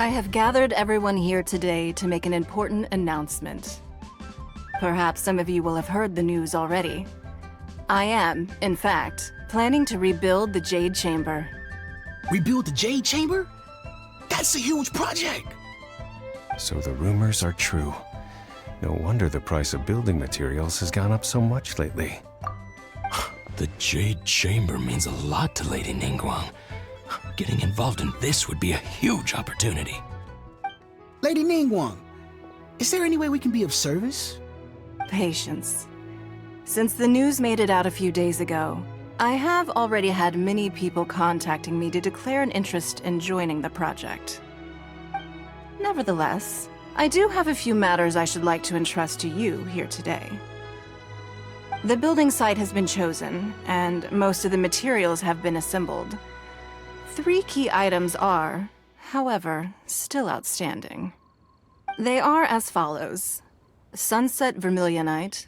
I have gathered everyone here today to make an important announcement. Perhaps some of you will have heard the news already. I am, in fact, planning to rebuild the Jade Chamber. Rebuild the Jade Chamber? That's a huge project! So the rumors are true. No wonder the price of building materials has gone up so much lately. The Jade Chamber means a lot to Lady Ningguang. Getting involved in this would be a huge opportunity. Lady Ningguang, is there any way we can be of service? Patience. Since the news made it out a few days ago, I have already had many people contacting me to declare an interest in joining the project. Nevertheless, I do have a few matters I should like to entrust to you here today. The building site has been chosen, and most of the materials have been assembled. 3 key items are, however, still outstanding. They are as follows: Sunset Vermilionite,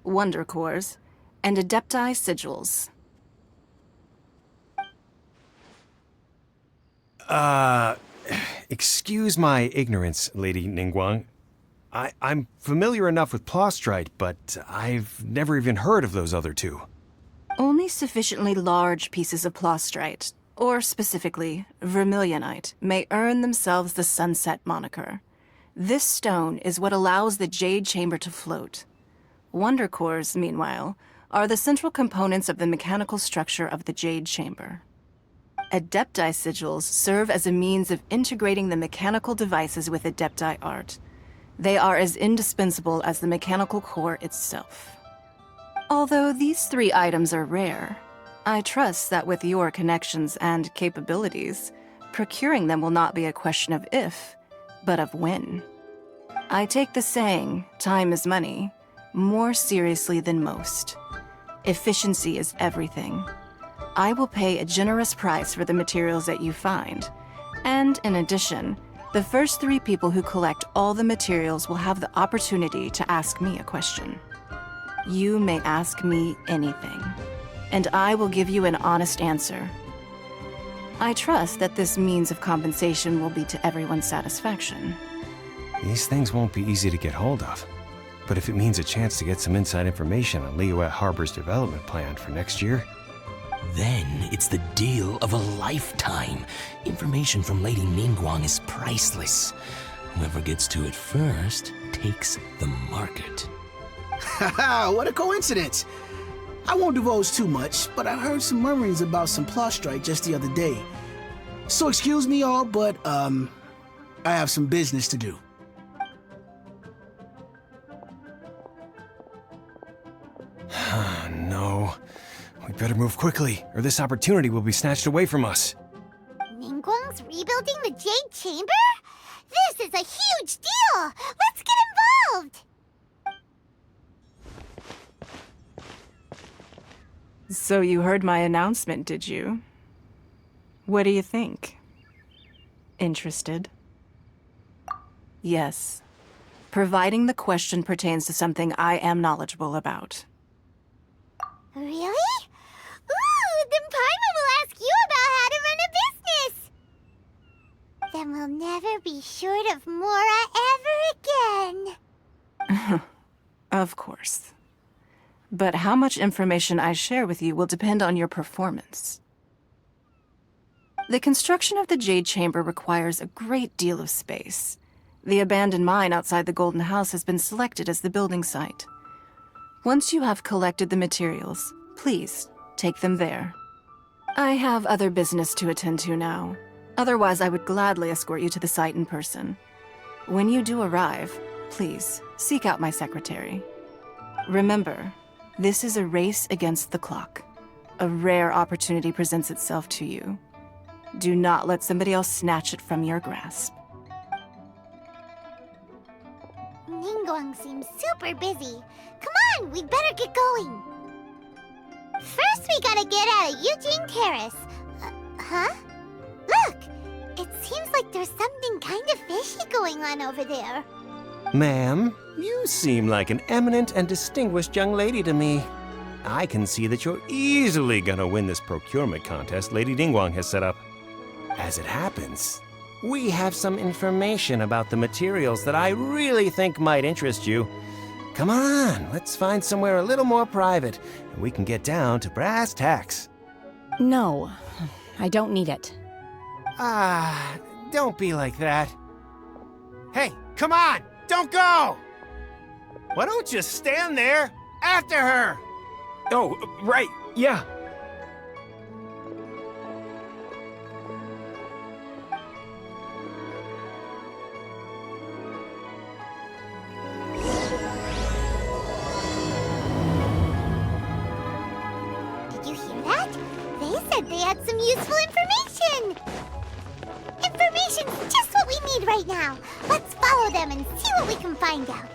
Wonder Cores, and Adepti Sigils. Excuse my ignorance, Lady Ningguang. I'm familiar enough with Plostrite, but I've never even heard of those other 2. Only sufficiently large pieces of Plostrite, or specifically Vermilionite, may earn themselves the Sunset moniker. This stone is what allows the Jade Chamber to float. Wonder Cores, meanwhile, are the central components of the mechanical structure of the Jade Chamber. Adepti Sigils serve as a means of integrating the mechanical devices with Adepti art. They are as indispensable as the mechanical core itself. Although these 3 items are rare, I trust that with your connections and capabilities, procuring them will not be a question of if, but of when. I take the saying, time is money, more seriously than most. Efficiency is everything. I will pay a generous price for the materials that you find, and in addition, the first 3 people who collect all the materials will have the opportunity to ask me a question. You may ask me anything, and I will give you an honest answer. I trust that this means of compensation will be to everyone's satisfaction. These things won't be easy to get hold of. But if it means a chance to get some inside information on Liyuet Harbor's development plan for next year... Then it's the deal of a lifetime. Information from Lady Ningguang is priceless. Whoever gets to it first takes the market. Haha, what a coincidence! I won't divulge too much, but I heard some murmurings about some Plostrite just the other day. So excuse me all, but, I have some business to do. No. We better move quickly, or this opportunity will be snatched away from us. Ningguang's rebuilding the Jade Chamber? This is a huge deal! Let's get involved! So you heard my announcement, did you? What do you think? Interested? Yes. Providing the question pertains to something I am knowledgeable about. Really? Ooh, then Paimon will ask you about how to run a business! Then we'll never be short of Mora ever again. Of course. But how much information I share with you will depend on your performance. The construction of the Jade Chamber requires a great deal of space. The abandoned mine outside the Golden House has been selected as the building site. Once you have collected the materials, please take them there. I have other business to attend to now. Otherwise, I would gladly escort you to the site in person. When you do arrive, please seek out my secretary. Remember, this is a race against the clock. A rare opportunity presents itself to you. Do not let somebody else snatch it from your grasp. Ningguang seems super busy. Come on, we'd better get going. First, we gotta get out of Eugene Terrace. Huh? Look! It seems like there's something kind of fishy going on over there. Ma'am, you seem like an eminent and distinguished young lady to me. I can see that you're easily gonna win this procurement contest Lady Ningguang has set up. As it happens, We have some information about the materials that I really think might interest you. Come on, let's find somewhere a little more private, and we can get down to brass tacks. No, I don't need it. Ah, don't be like that. Hey, come on! Don't go! Why don't you stand there after her? Oh, right, yeah. Did you hear that? They said they had some useful information. Information's just what we need right now. Let's follow them and see what we can find out.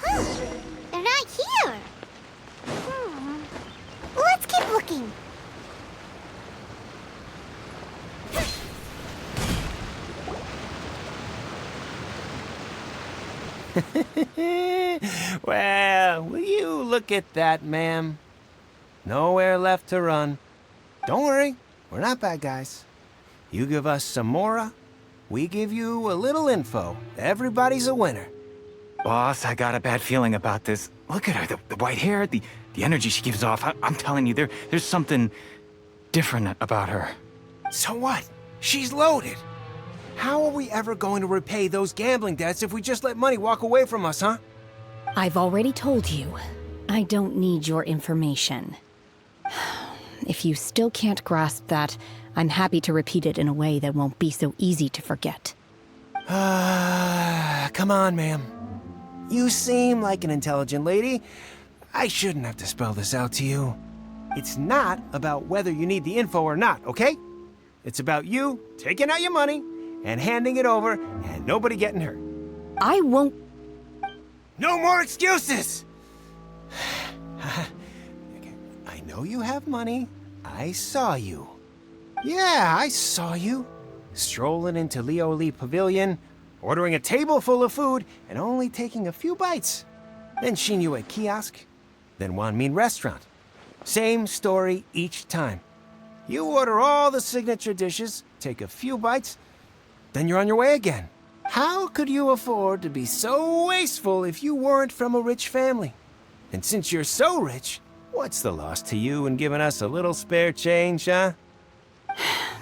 Huh, they're not here. Let's keep looking. Well, will you look at that, ma'am? Nowhere left to run. Don't worry, we're not bad guys. You give us some mora, we give you a little info. Everybody's a winner. Boss, I got a bad feeling about this. Look at her, the white hair, the energy she gives off. I'm telling you, there's something different about her. So what? She's loaded. How are we ever going to repay those gambling debts if we just let money walk away from us, huh? I've already told you, I don't need your information. If you still can't grasp that, I'm happy to repeat it in a way that won't be so easy to forget. Come on, ma'am. You seem like an intelligent lady. I shouldn't have to spell this out to you. It's not about whether you need the info or not, okay? It's about you taking out your money and handing it over and nobody getting hurt. I won't. No more excuses! I know you have money. I saw you. Yeah, I saw you. Strolling into Leo Lee Pavilion, ordering a table full of food, and only taking a few bites. Then Shinyu at kiosk, then Wanmin restaurant. Same story each time. You order all the signature dishes, take a few bites, then you're on your way again. How could you afford to be so wasteful if you weren't from a rich family? And since you're so rich, what's the loss to you in giving us a little spare change, huh?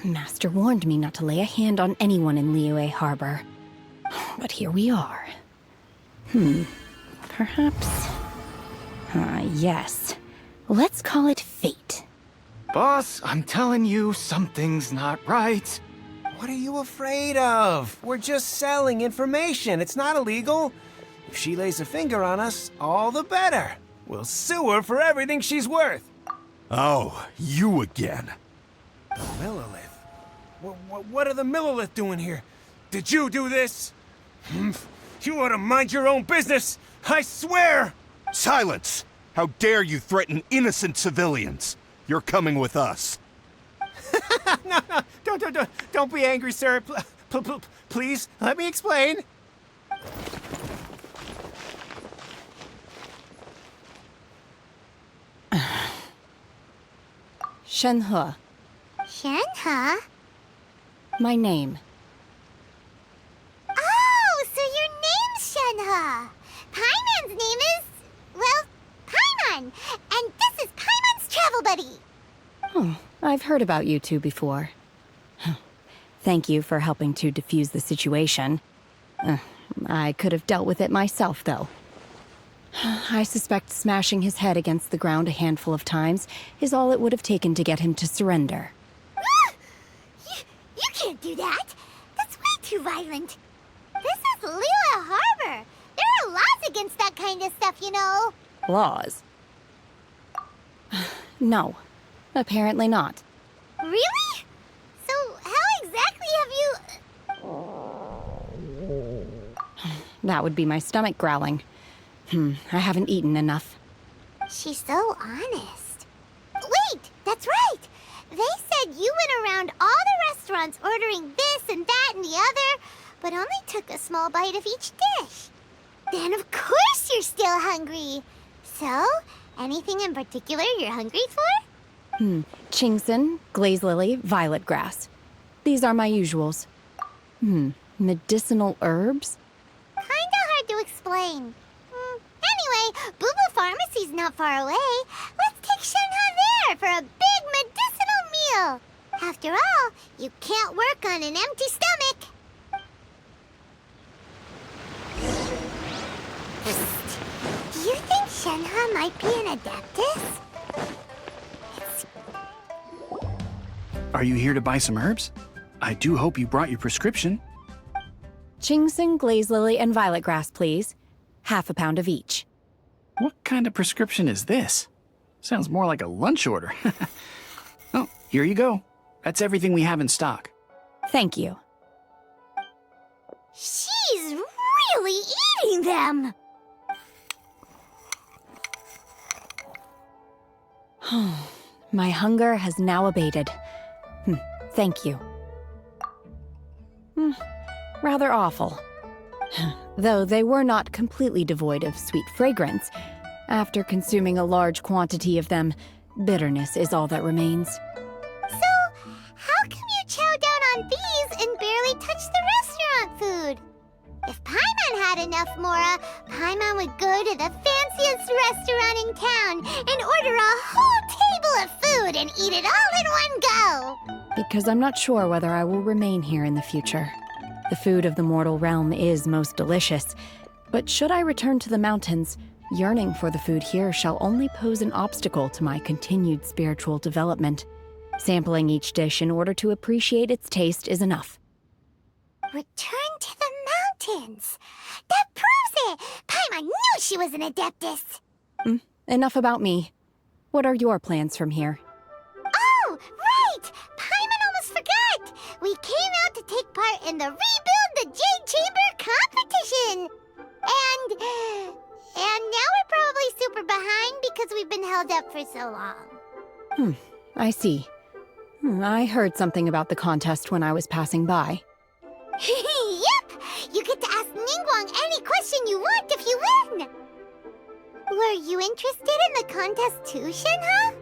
Master warned me not to lay a hand on anyone in Liyue Harbor. But here we are. Perhaps... yes. Let's call it fate. Boss, I'm telling you, something's not right. What are you afraid of? We're just selling information. It's not illegal. If she lays a finger on us, all the better. We'll sue her for everything she's worth. Oh, you again. The Millilith? What are the Millilith doing here? Did you do this? You ought to mind your own business. I swear! Silence! How dare you threaten innocent civilians? You're coming with us. No, don't be angry, sir. Please, let me explain. Shenhe, Shenhe? my name. Oh, so your name's Shenhe. Paimon's name is, well, Paimon. And this is Paimon's travel buddy. Oh, I've heard about you two before. Thank you for helping to defuse the situation. I could have dealt with it myself, though. I suspect smashing his head against the ground a handful of times is all it would have taken to get him to surrender. You can't do that. That's way too violent. This is Liyue Harbor. There are laws against that kind of stuff, you know. Laws? No, apparently not. Really? So how exactly have you... That would be my stomach growling. I haven't eaten enough. She's so honest. Wait, that's right. They said you went around all the restaurants ordering this and that and the other, but only took a small bite of each dish. Then of course you're still hungry. So, anything in particular you're hungry for? Chingson, glaze lily, violet grass. These are my usuals. Medicinal herbs? Kinda hard to explain. Anyway, Boo Boo Pharmacy's not far away. Let's take Shenhe there for a big medicinal meal. After all, you can't work on an empty stomach. Psst. Do you think Shenhe might be an Adeptus? Are you here to buy some herbs? I do hope you brought your prescription. Chingson, glaze lily, and violet grass, please. Half a pound of each. What kind of prescription is this? Sounds more like a lunch order. Oh, here you go. That's everything we have in stock. Thank you. She's really eating them! My hunger has now abated. Thank you. Rather awful. Though they were not completely devoid of sweet fragrance. After consuming a large quantity of them, bitterness is all that remains. So, how come you chow down on these and barely touch the restaurant food? If Paimon had enough Mora, Paimon would go to the fanciest restaurant in town and order a whole table of food and eat it all in one go. Because I'm not sure whether I will remain here in the future. The food of the mortal realm is most delicious, but should I return to the mountains, yearning for the food here shall only pose an obstacle to my continued spiritual development. Sampling each dish in order to appreciate its taste is enough. Return to the mountains. That proves it. Paimon knew she was an Adeptus. Enough about me. What are your plans from here? Oh, right! Paimon almost forgot! We came out to take part in the Rebuild the Jade Chamber competition! And now we're probably super behind because we've been held up for so long. I see. I heard something about the contest when I was passing by. Yep! You get to ask Ningguang any question you want if you win! Were you interested in the contest too, Shenhe?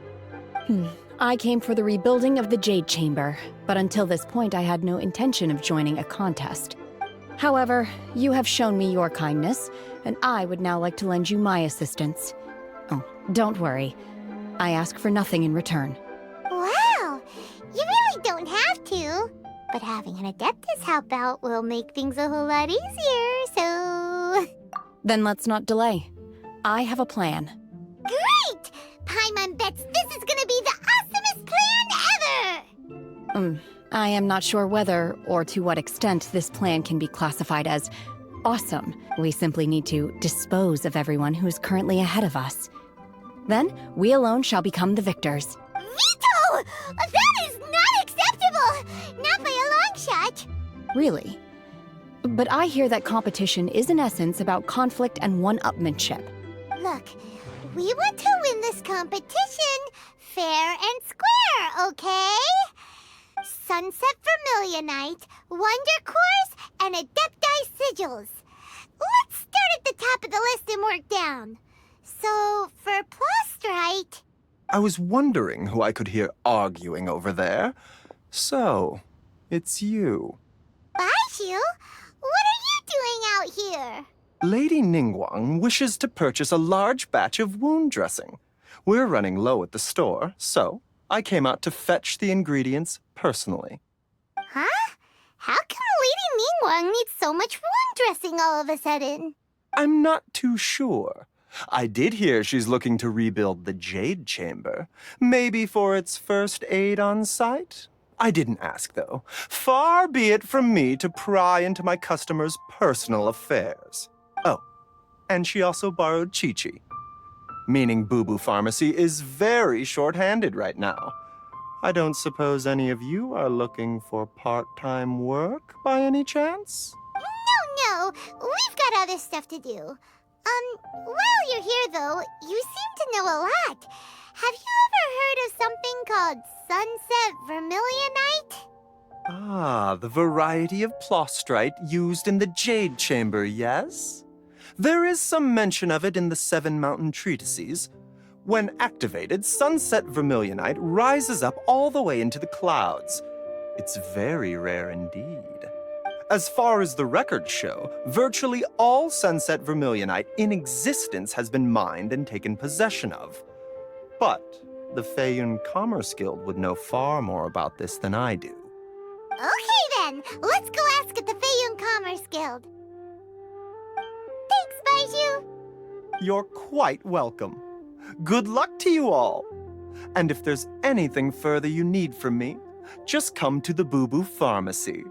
I came for the rebuilding of the Jade Chamber, but until this point I had no intention of joining a contest. However, you have shown me your kindness, and I would now like to lend you my assistance. Oh, don't worry. I ask for nothing in return. Wow! You really don't have to. But having an Adeptus help out will make things a whole lot easier, so... Then let's not delay. I have a plan. Great! Paimon bets this is gonna be the awesomest plan ever! I am not sure whether or to what extent this plan can be classified as awesome. We simply need to dispose of everyone who is currently ahead of us. Then, we alone shall become the victors. Veto! That is not acceptable! Not by a long shot! Really? But I hear that competition is in essence about conflict and one-upmanship. Look, we want to win this competition fair and square, okay? Sunset Vermilionite, Wonder Cores, and Adepti Sigils. Let's start at the top of the list and work down. So, for Plostrite... I was wondering who I could hear arguing over there. So, it's you. Baishu? What are you doing out here? Lady Ningguang wishes to purchase a large batch of wound dressing. We're running low at the store, so I came out to fetch the ingredients personally. Huh? How come Lady Ningguang needs so much wound dressing all of a sudden? I'm not too sure. I did hear she's looking to rebuild the Jade Chamber. Maybe for its first aid on site? I didn't ask, though. Far be it from me to pry into my customers' personal affairs. Oh, and she also borrowed Chi-Chi. Meaning Boo Boo Pharmacy is very short-handed right now. I don't suppose any of you are looking for part-time work by any chance? No, we've got other stuff to do. While you're here, though, you seem to know a lot. Have you ever heard of something called Sunset Vermilionite? Ah, the variety of plostrite used in the Jade Chamber, yes? There is some mention of it in the Seven Mountain Treatises. When activated, sunset vermilionite rises up all the way into the clouds. It's very rare indeed. As far as the records show, virtually all sunset vermilionite in existence has been mined and taken possession of. But the Feiyun Commerce Guild would know far more about this than I do. Okay then, let's go ask at the Feiyun Commerce Guild. Thanks, Baiju. You're quite welcome. Good luck to you all. And if there's anything further you need from me, just come to the Boo Boo Pharmacy.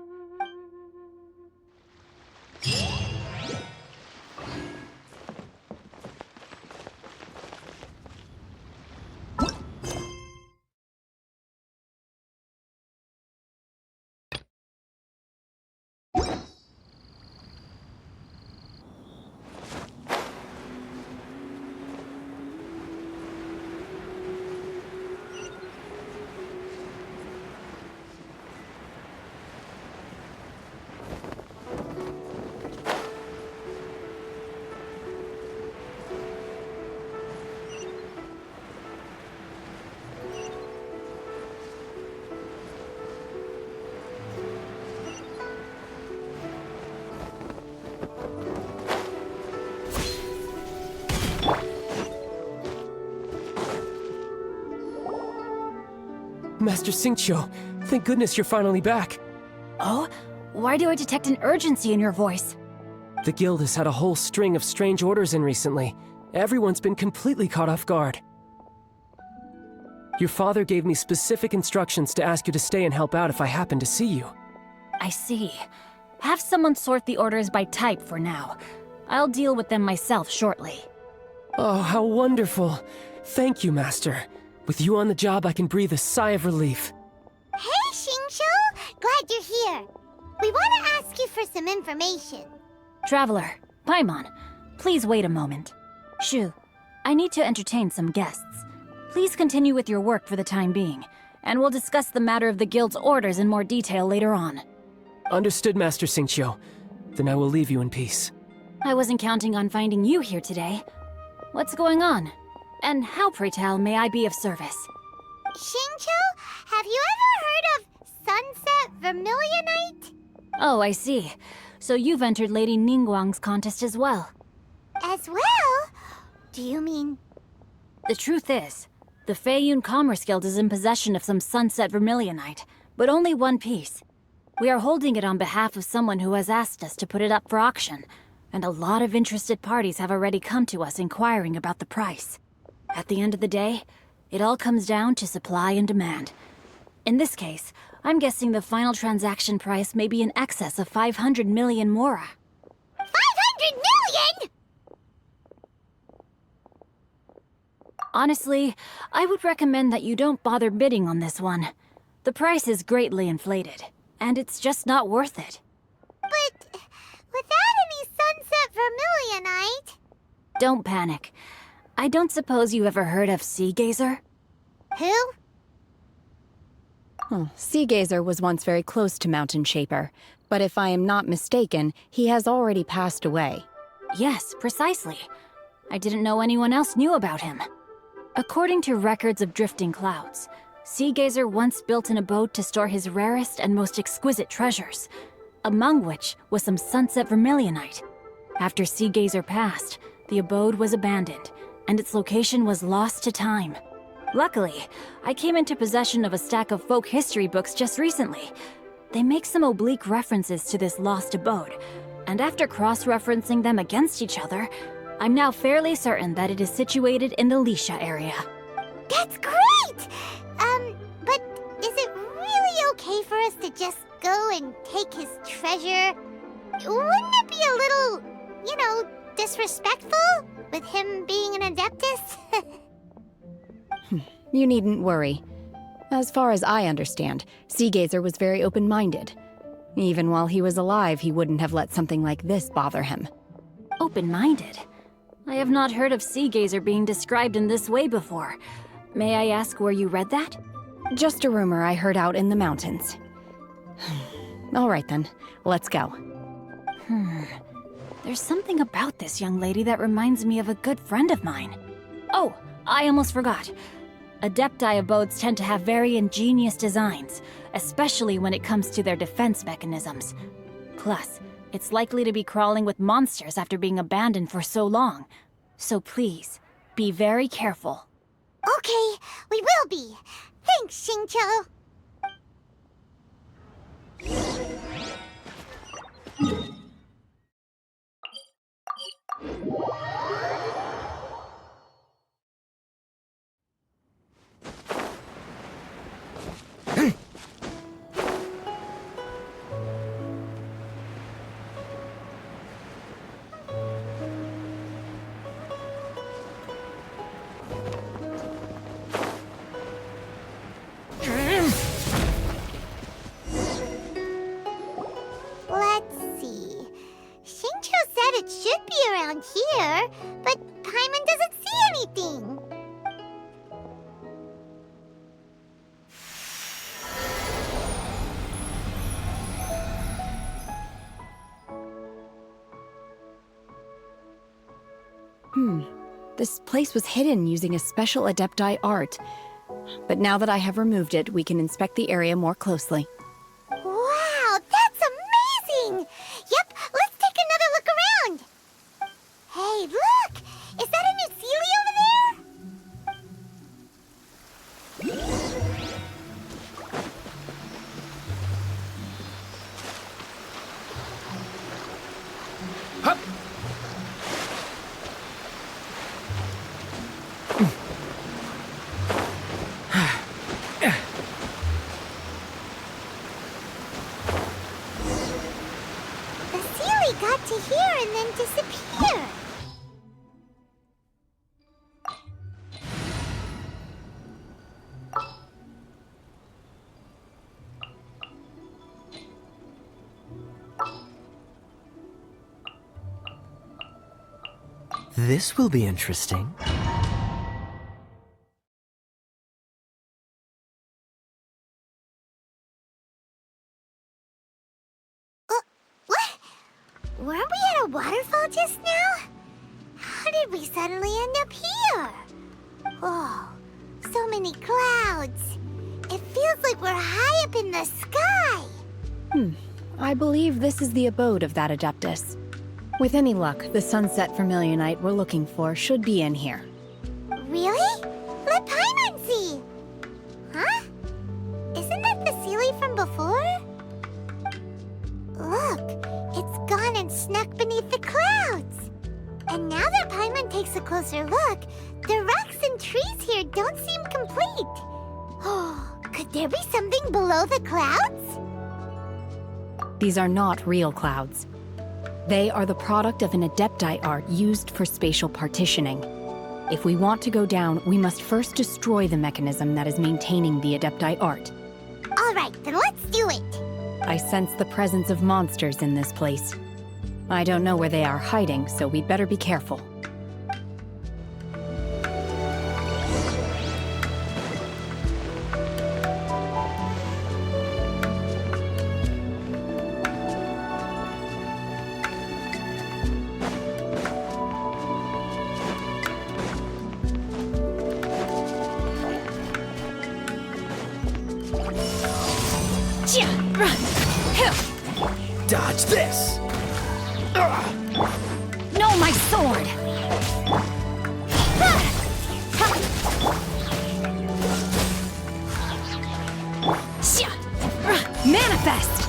Master Xingqiu, thank goodness you're finally back. Oh? Why do I detect an urgency in your voice? The guild has had a whole string of strange orders in recently. Everyone's been completely caught off guard. Your father gave me specific instructions to ask you to stay and help out if I happen to see you. I see. Have someone sort the orders by type for now. I'll deal with them myself shortly. Oh, how wonderful. Thank you, Master. With you on the job, I can breathe a sigh of relief. Hey, Xingqiu! Glad you're here. We want to ask you for some information. Traveler, Paimon, please wait a moment. Shu, I need to entertain some guests. Please continue with your work for the time being, and we'll discuss the matter of the guild's orders in more detail later on. Understood, Master Xingqiu. Then I will leave you in peace. I wasn't counting on finding you here today. What's going on? And how, pray tell, may I be of service? Xingqiu, have you ever heard of sunset vermilionite? Oh, I see. So you've entered Lady Ningguang's contest as well. As well? Do you mean... The truth is, the Feiyun Commerce Guild is in possession of some sunset vermilionite, but only one piece. We are holding it on behalf of someone who has asked us to put it up for auction, and a lot of interested parties have already come to us inquiring about the price. At the end of the day, it all comes down to supply and demand. In this case, I'm guessing the final transaction price may be in excess of 500 million mora. 500 million?! Honestly, I would recommend that you don't bother bidding on this one. The price is greatly inflated, and it's just not worth it. But without any sunset vermilionite... Don't panic. I don't suppose you ever heard of Sea Gazer? Who? Sea Gazer was once very close to Mountain Shaper, but if I am not mistaken, he has already passed away. Yes, precisely. I didn't know anyone else knew about him. According to records of drifting clouds, Sea Gazer once built an abode to store his rarest and most exquisite treasures, among which was some sunset vermilionite. After Sea Gazer passed, the abode was abandoned, and its location was lost to time. Luckily, I came into possession of a stack of folk history books just recently. They make some oblique references to this lost abode, and after cross-referencing them against each other, I'm now fairly certain that it is situated in the Lisha area. That's great! But is it really okay for us to just go and take his treasure? Wouldn't it be a little, disrespectful? With him being an Adeptus? You needn't worry. As far as I understand, Sea Gazer was very open-minded. Even while he was alive, he wouldn't have let something like this bother him. Open-minded? I have not heard of Sea Gazer being described in this way before. May I ask where you read that? Just a rumor I heard out in the mountains. All right then, let's go. There's something about this young lady that reminds me of a good friend of mine. Oh, I almost forgot. Adepti abodes tend to have very ingenious designs, especially when it comes to their defense mechanisms. Plus, it's likely to be crawling with monsters after being abandoned for so long. So please, be very careful. Okay, we will be. Thanks, Xingqiu. Let's see. Xingqiu said it should be around here, but Paimon doesn't see anything. This place was hidden using a special Adepti art. But now that I have removed it, we can inspect the area more closely. Wow, that's amazing! Yep, let's take another look around. Hey, look! Is that a new Sealy over there? The Sealy got to here and then disappeared. This will be interesting. What? Weren't we at a waterfall just now? How did we suddenly end up here? Oh, so many clouds. It feels like we're high up in the sky. I believe this is the abode of that Adeptus. With any luck, the sunset Vermilionite we're looking for should be in here. Really? Let Paimon see. Huh? Isn't that the Sealy from before? Look, it's gone and snuck beneath the clouds. And now that Paimon takes a closer look, the rocks and trees here don't seem complete. Oh, could there be something below the clouds? These are not real clouds. They are the product of an Adepti art used for spatial partitioning. If we want to go down, we must first destroy the mechanism that is maintaining the Adepti art. All right, then let's do it. I sense the presence of monsters in this place. I don't know where they are hiding, so we'd better be careful. Dodge this! No, my sword! Manifest!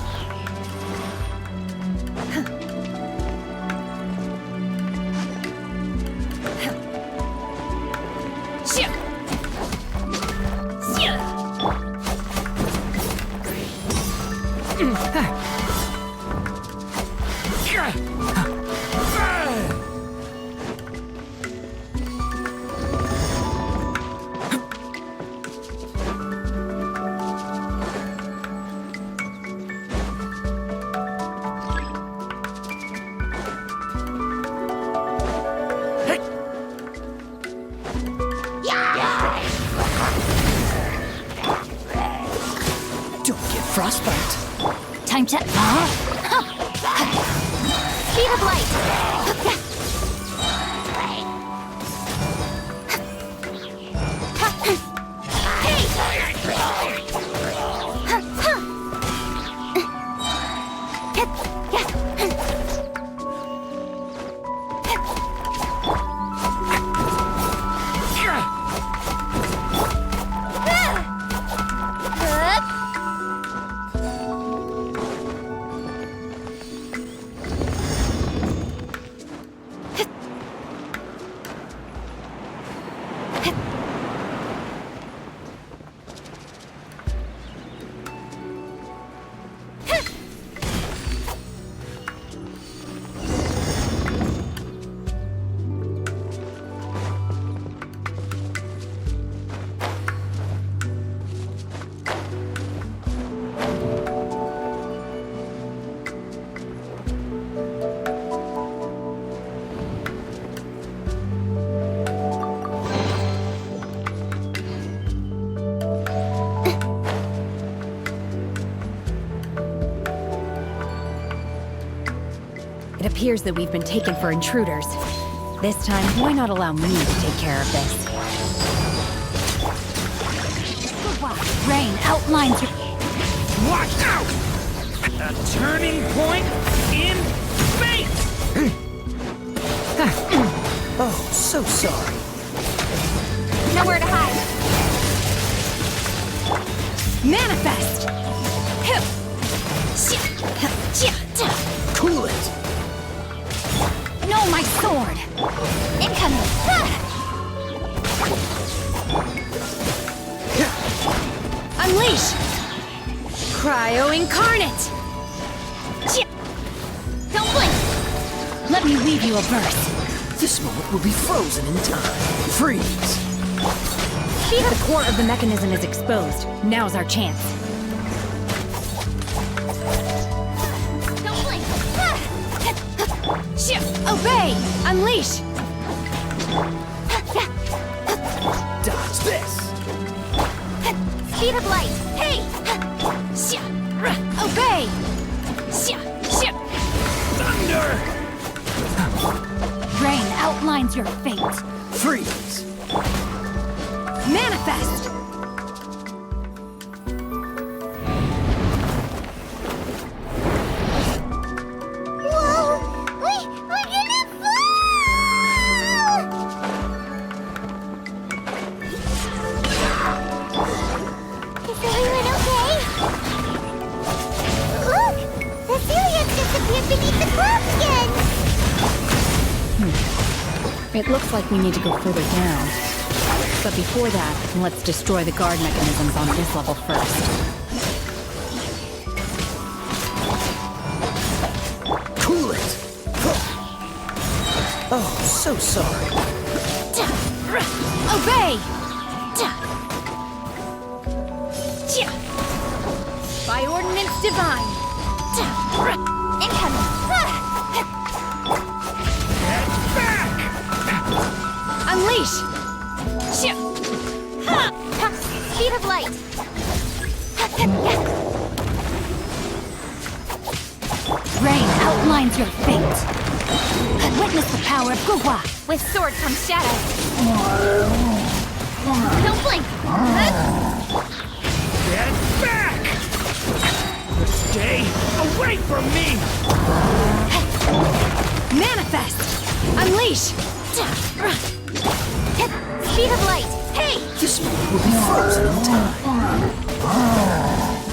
Don't get frostbite. Time to... Speed of light! It appears that we've been taken for intruders. This time, why not allow me to take care of this? Rain outlines your... Watch out! A turning point in fate! Oh, so sorry. Nowhere to hide. Manifest! Cool it! No, my sword! Incoming! Unleash! Cryo Incarnate! Don't blink! Let me weave you a verse. This moment will be frozen in time. Freeze! The core of the mechanism is exposed. Now's our chance. Don't blink! Obey! Unleash! Dodge this! Speed of light! Hey! Obey! Thunder! Rain outlines your fate. Freeze! Manifest! Whoa! We're gonna fall! Is everyone okay? Look! The Celians disappeared beneath the clouds again! It looks like we need to go further down. But before that, let's destroy the guard mechanisms on this level first. Cool it! Oh, so sorry. Obey! By ordinance divine! Incoming! Unleash! Speed of light! Rain outlines your fate. Witness the power of Guhua. With sword comes shadow. Don't blink! Get back! Stay away from me! Manifest! Unleash! Speed of light! Hey! This moment will be frozen in time.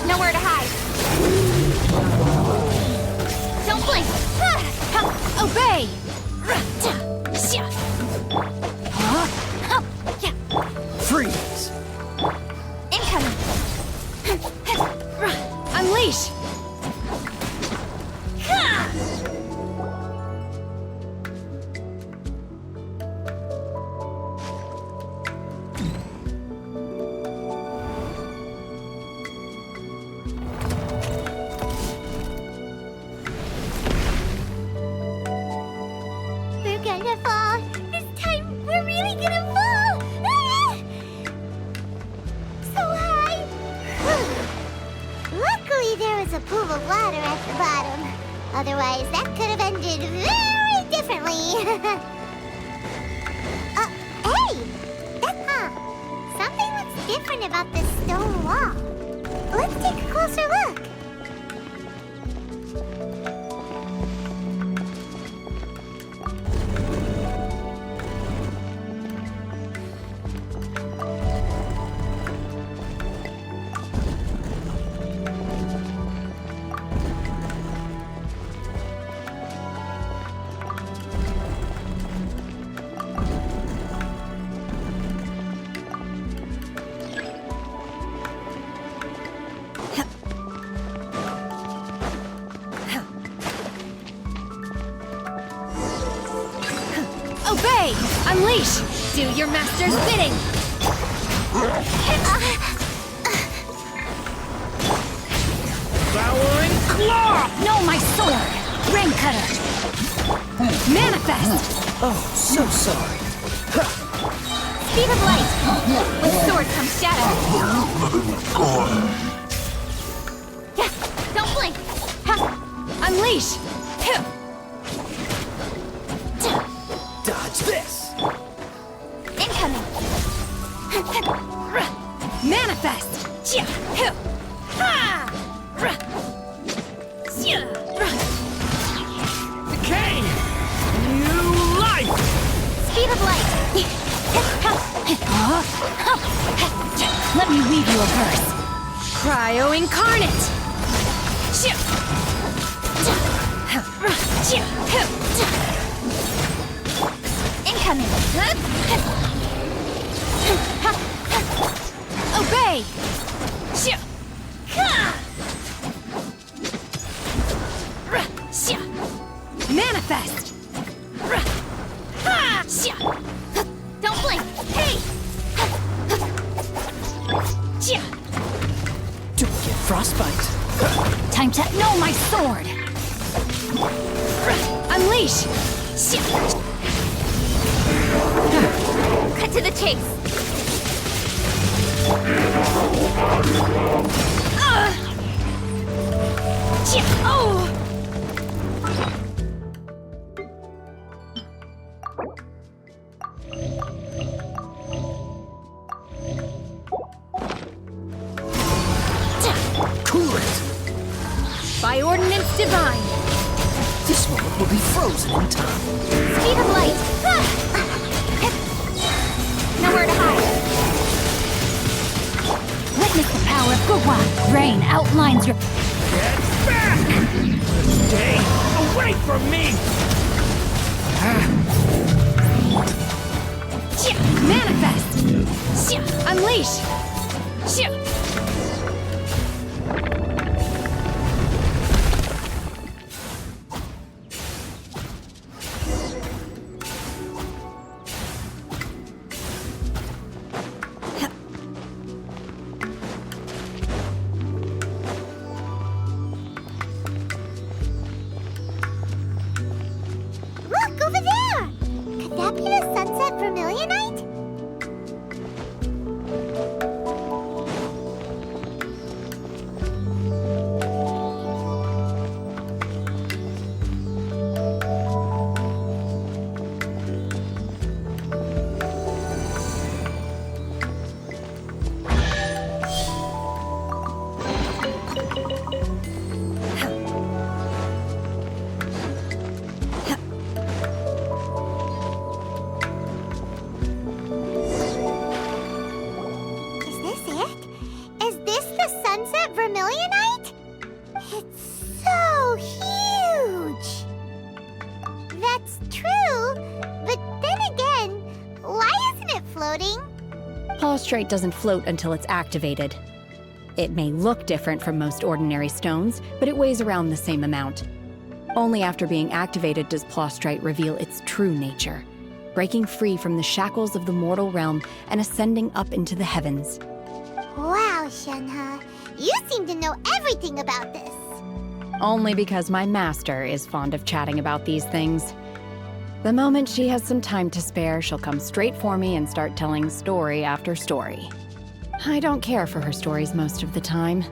Nowhere to hide. Don't blink! Obey! Freeze! Incoming! Unleash! We're gonna a pool of water at the bottom. Otherwise, that could have ended very differently. Hey! Something looks different about this stone wall. Let's take a closer look. Obey! Unleash! Do your master's bidding! Devouring claw! No, my sword! Rain cutter! Manifest! Oh, so sorry. Speed of light! With sword comes shadow! Don't blink! Unleash! Dodge this! Incoming! Manifest! Decay! New life! Speed of light! Let me weave you a verse. Cryo incarnate! Incoming! Obey! Manifest! Don't blink! Hey! Don't get frostbite. Time to... No, my sword! Unleash! Cut to the chase! Oh! Cool it! By ordinance divine! This moment will be frozen in time. Speed of light! Nowhere to hide! Witness the power of Gugwa! Rain outlines your... Get back! Stay away from me! Manifest! Unleash! Look, over there! Could that be the sunset vermilionite? Is this it? Is this the sunset vermilionite? It's so huge! That's true, but then again, why isn't it floating? Plaustrite doesn't float until it's activated. It may look different from most ordinary stones, but it weighs around the same amount. Only after being activated does Plaustrite reveal its true nature, breaking free from the shackles of the mortal realm and ascending up into the heavens. Wow, Shenhe, you seem to know everything about this. Only because my master is fond of chatting about these things. The moment she has some time to spare, she'll come straight for me and start telling story after story. I don't care for her stories most of the time.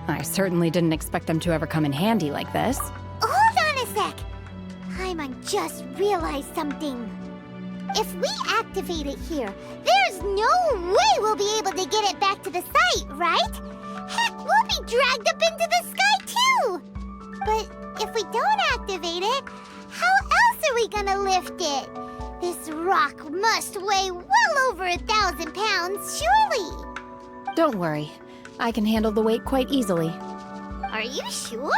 I certainly didn't expect them to ever come in handy like this. Hold on a sec! Paimon just realized something. If we activate it here, there's no way we'll be able to get it back to the site, right? Heck, we'll be dragged up into the sky too! But if we don't activate it, how else are we gonna lift it? This rock must weigh well over 1,000 pounds, surely! Don't worry. I can handle the weight quite easily. Are you sure?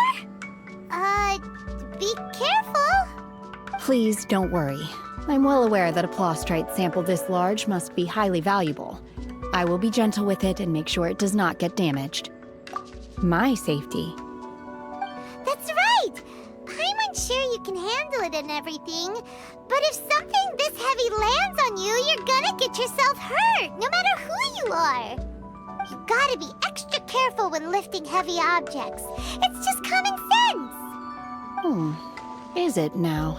Be careful. Please don't worry. I'm well aware that a plostrite sample this large must be highly valuable. I will be gentle with it and make sure it does not get damaged. My safety. That's right! Paimon's sure you can handle it and everything, but if something this heavy lands on you, you're gonna get yourself hurt, no matter who you are. You gotta be extra careful when lifting heavy objects. It's just common sense. Is it now?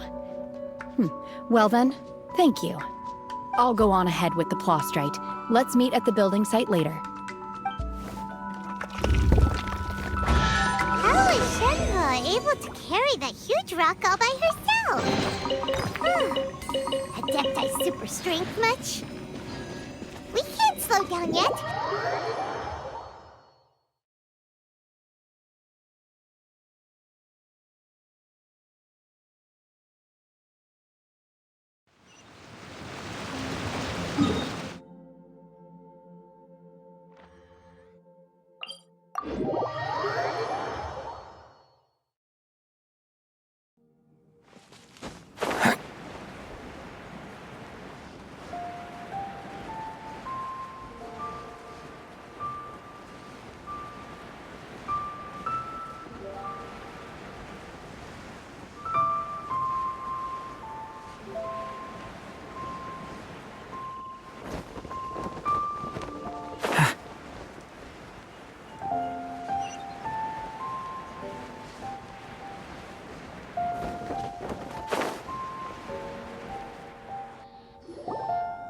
Well then, thank you. I'll go on ahead with the plostrite. Let's meet at the building site later. How is Shenhe able to carry that huge rock all by herself? Adepti super strength much? We can't slow down yet.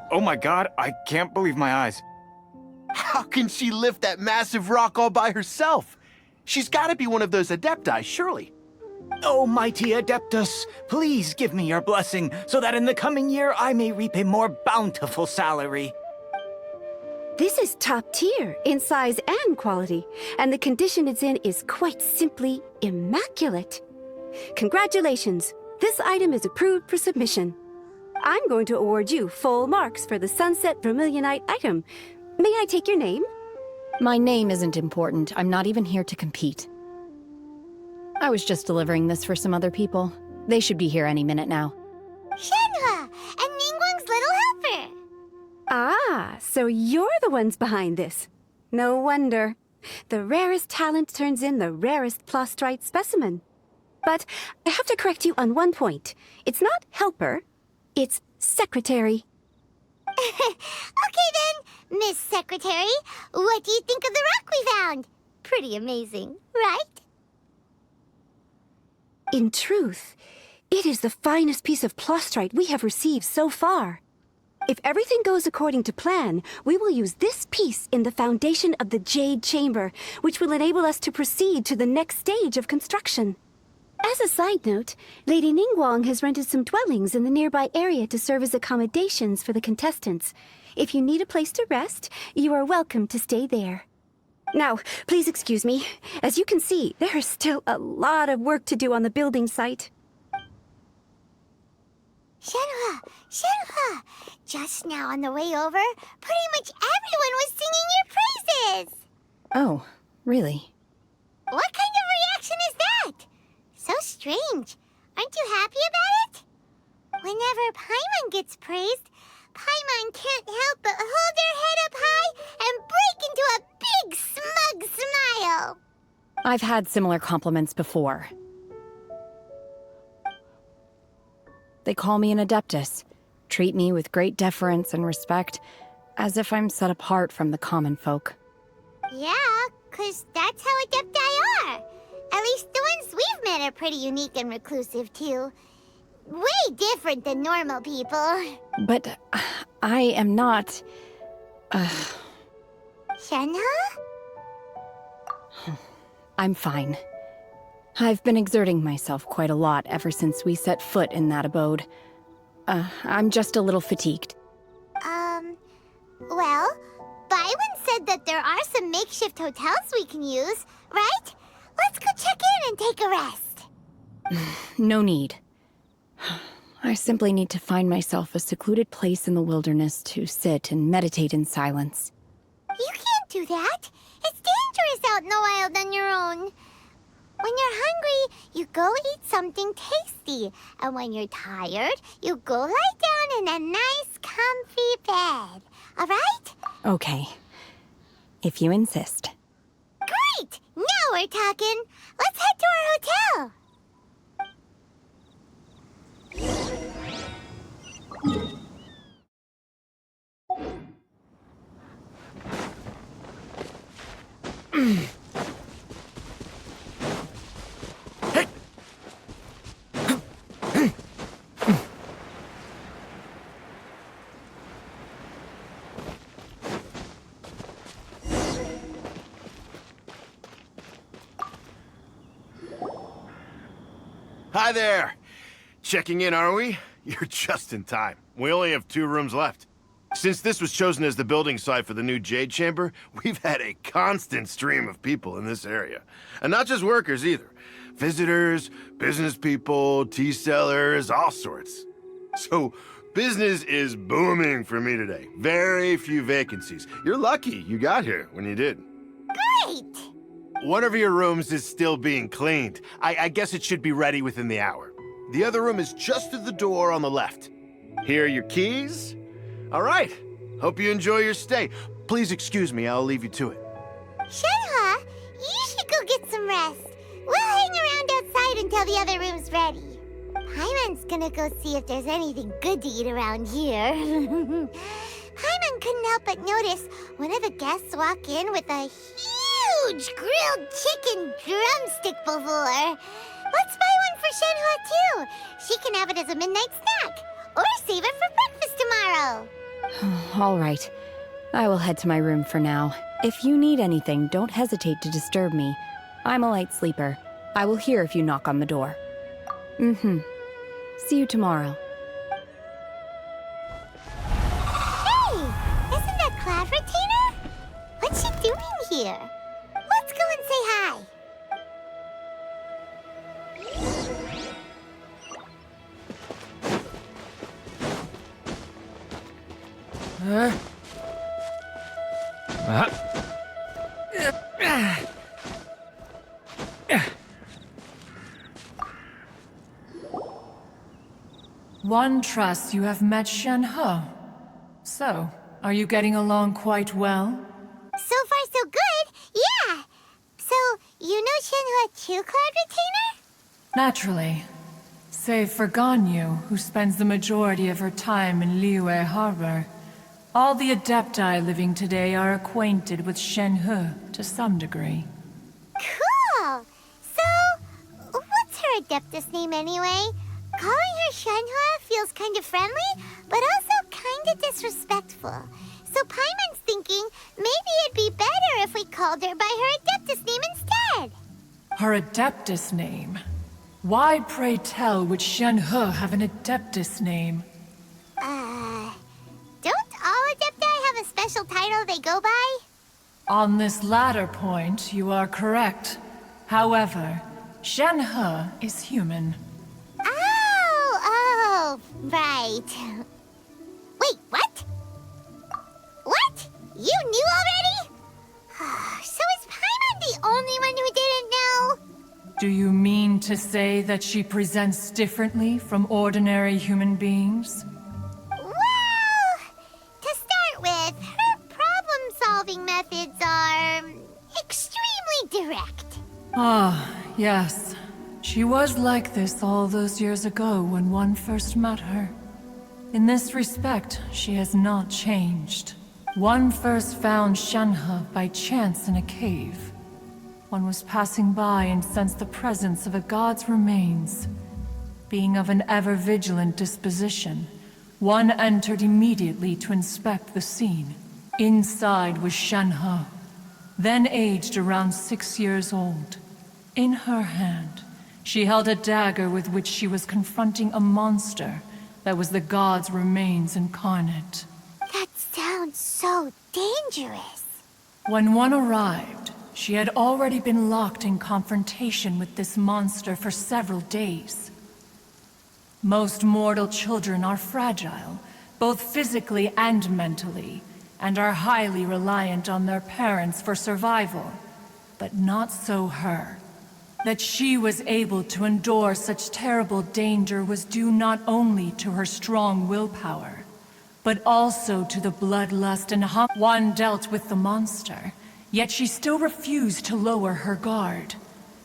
Oh my god, I can't believe my eyes. How can she lift that massive rock all by herself? She's gotta be one of those Adepti, surely. Oh, mighty Adeptus, please give me your blessing so that in the coming year I may reap a more bountiful salary. This is top tier in size and quality, and the condition it's in is quite simply immaculate. Congratulations! This item is approved for submission. I'm going to award you full marks for the Sunset Vermilionite item. May I take your name? My name isn't important. I'm not even here to compete. I was just delivering this for some other people. They should be here any minute now. Shenhe and Ningguang's little helper. Ah, so you're the ones behind this. No wonder. The rarest talent turns in the rarest plostrite specimen. But I have to correct you on one point. It's not helper, it's secretary. Okay then, Miss Secretary, what do you think of the rock we found? Pretty amazing, right? In truth, it is the finest piece of plostrite we have received so far. If everything goes according to plan, we will use this piece in the foundation of the Jade Chamber, which will enable us to proceed to the next stage of construction. As a side note, Lady Ningguang has rented some dwellings in the nearby area to serve as accommodations for the contestants. If you need a place to rest, you are welcome to stay there. Now, please excuse me. As you can see, there is still a lot of work to do on the building site. Shenhe! Just now on the way over, pretty much everyone was singing your praises! Oh, really? What kind of reaction is that? So strange. Aren't you happy about it? Whenever Paimon gets praised, Paimon can't help but hold her head up high and break into a big smug smile. I've had similar compliments before. They call me an Adeptus, treat me with great deference and respect, as if I'm set apart from the common folk. Yeah, 'cause that's how Adepti are. At least the ones we've met are pretty unique and reclusive, too. Way different than normal people. But I am not... Shenhe? I'm fine. I've been exerting myself quite a lot ever since we set foot in that abode. I'm just a little fatigued. Well, Byron said that there are some makeshift hotels we can use, right? Let's go check in and take a rest. No need. I simply need to find myself a secluded place in the wilderness to sit and meditate in silence. You can't do that. It's dangerous out in the wild on your own. When you're hungry, you go eat something tasty. And when you're tired, you go lie down in a nice, comfy bed. All right? Okay. If you insist. Great! Now we're talking. Let's head to our hotel. Hi there! Checking in, are we? You're just in time. We only have 2 rooms left. Since this was chosen as the building site for the new Jade Chamber, we've had a constant stream of people in this area. And not just workers either. Visitors, business people, tea sellers, all sorts. So, business is booming for me today. Very few vacancies. You're lucky you got here when you did. Great! One of your rooms is still being cleaned. I guess it should be ready within the hour. The other room is just at the door on the left. Here are your keys. All right. Hope you enjoy your stay. Please excuse me, I'll leave you to it. Shenhe, you should go get some rest. We'll hang around outside until the other room's ready. Paimon's gonna go see if there's anything good to eat around here. Paimon couldn't help but notice one of the guests walk in with a huge grilled chicken drumstick before. Let's buy one for Shenhe too. She can have it as a midnight snack. Or save it for breakfast tomorrow. All right. I will head to my room for now. If you need anything, don't hesitate to disturb me. I'm a light sleeper. I will hear if you knock on the door. See you tomorrow. Hey! Isn't that Cloud Retainer? What's she doing here? Let's go and say hi. One trusts you have met Shenhe. So, are you getting along quite well? So far, so good. Yeah. So, you know Shenhe too, Cloud Retainer? Naturally. Save for Ganyu, who spends the majority of her time in Liyue Harbor. All the Adepti living today are acquainted with Shenhe to some degree. Cool! So, what's her Adeptus name anyway? Calling her Shenhe feels kind of friendly, but also kind of disrespectful. So Paimon's thinking maybe it'd be better if we called her by her Adeptus name instead. Her Adeptus name? Why, pray tell, would Shenhe have an Adeptus name? Don't all Adepti have a special title they go by? On this latter point, you are correct. However, Shenhe is human. Oh, right. Wait, what? What? You knew already? So is Paimon the only one who didn't know? Do you mean to say that she presents differently from ordinary human beings? Well, to start with, her problem-solving methods are extremely direct. Ah, yes. She was like this all those years ago when one first met her. In this respect, she has not changed. One first found Shenhe by chance in a cave. One was passing by and sensed the presence of a god's remains. Being of an ever-vigilant disposition, one entered immediately to inspect the scene. Inside was Shenhe, then aged around 6 years old. In her hand, she held a dagger with which she was confronting a monster that was the god's remains incarnate. That sounds so dangerous. When one arrived, she had already been locked in confrontation with this monster for several days. Most mortal children are fragile, both physically and mentally, and are highly reliant on their parents for survival. But not so her. That she was able to endure such terrible danger was due not only to her strong willpower, but also to the bloodlust and hunger one dealt with the monster, yet she still refused to lower her guard.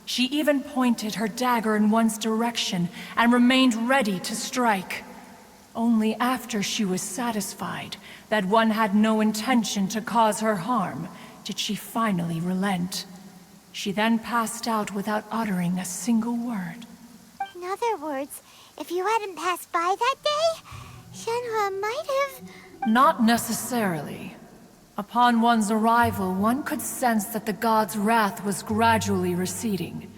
She even pointed her dagger in one's direction and remained ready to strike. Only after she was satisfied that one had no intention to cause her harm did she finally relent. She then passed out without uttering a single word. In other words, if you hadn't passed by that day, Shenhua might have... Not necessarily. Upon one's arrival, one could sense that the god's wrath was gradually receding.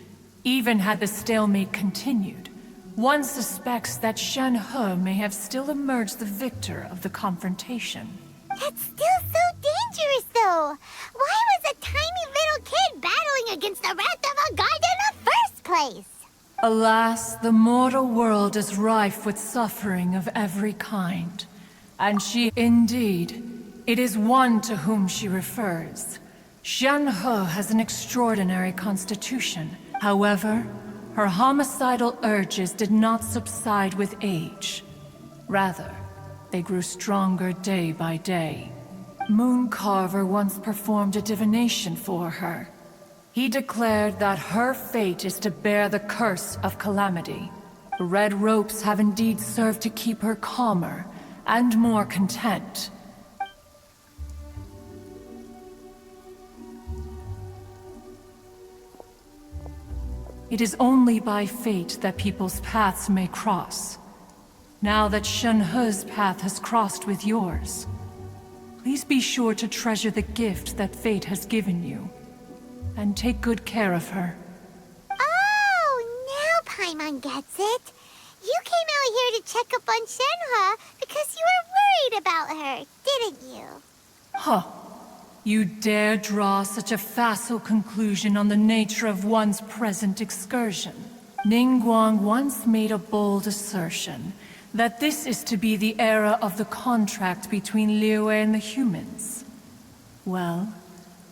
Even had the stalemate continued, one suspects that Shenhe may have still emerged the victor of the confrontation. That's still so dangerous, though! Why was a tiny little kid battling against the wrath of a god in the first place? Alas, the mortal world is rife with suffering of every kind. And she, indeed, it is one to whom she refers. Shenhe has an extraordinary constitution. However, her homicidal urges did not subside with age. Rather, they grew stronger day by day. Mooncarver once performed a divination for her. He declared that her fate is to bear the curse of calamity. The red ropes have indeed served to keep her calmer and more content. It is only by fate that people's paths may cross. Now that Shenhe's path has crossed with yours, please be sure to treasure the gift that fate has given you, and take good care of her. Oh, now Paimon gets it. You came out here to check up on Shenhe because you were worried about her, didn't you? Huh. You dare draw such a facile conclusion on the nature of one's present excursion. Ningguang once made a bold assertion that this is to be the era of the contract between Liyue and the humans. Well,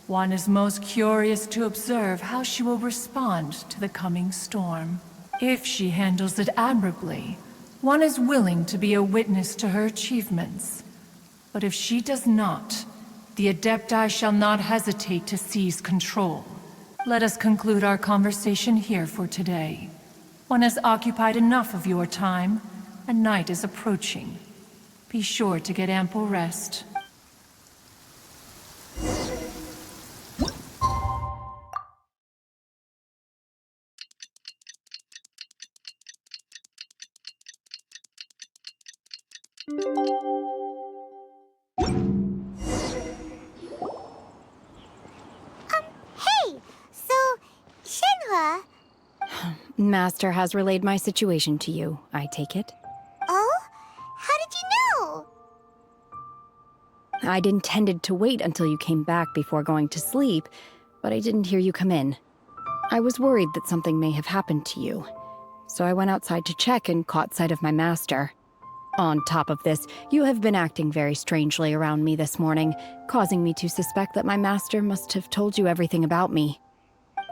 one is most curious to observe how she will respond to the coming storm. If she handles it admirably, one is willing to be a witness to her achievements. But if she does not, the Adepti shall not hesitate to seize control. Let us conclude our conversation here for today. One has occupied enough of your time, and night is approaching. Be sure to get ample rest. Hey! So, Shenhua... Master has relayed my situation to you, I take it. Oh? How did you know? I'd intended to wait until you came back before going to sleep, but I didn't hear you come in. I was worried that something may have happened to you, so I went outside to check and caught sight of my master. On top of this, you have been acting very strangely around me this morning, causing me to suspect that my master must have told you everything about me.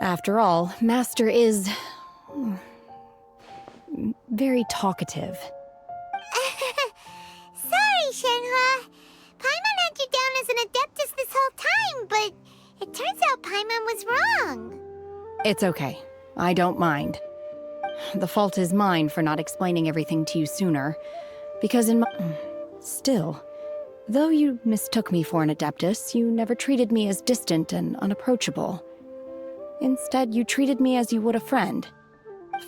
After all, Master is... very talkative. Sorry, Shenhua. Paimon had you down as an Adeptus this whole time, but it turns out Paimon was wrong. It's okay. I don't mind. The fault is mine for not explaining everything to you sooner, because in my... Still, though you mistook me for an Adeptus, you never treated me as distant and unapproachable. Instead, you treated me as you would a friend.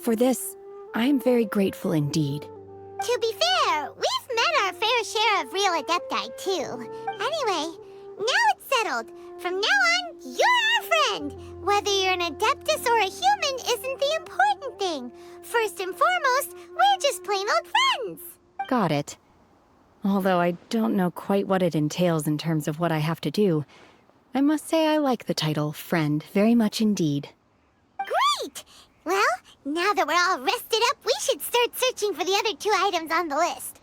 For this, I am very grateful indeed. To be fair, we've met our fair share of real Adepti, too. Anyway, now it's settled. world. From now on, you're our friend. Whether you're an Adeptus or a human isn't the important thing. First and foremost, we're just plain old friends. Got it. Although I don't know quite what it entails in terms of what I have to do, I must say I like the title Friend very much indeed. Great! Well, now that we're all rested up, we should start searching for the other 2 items on the list.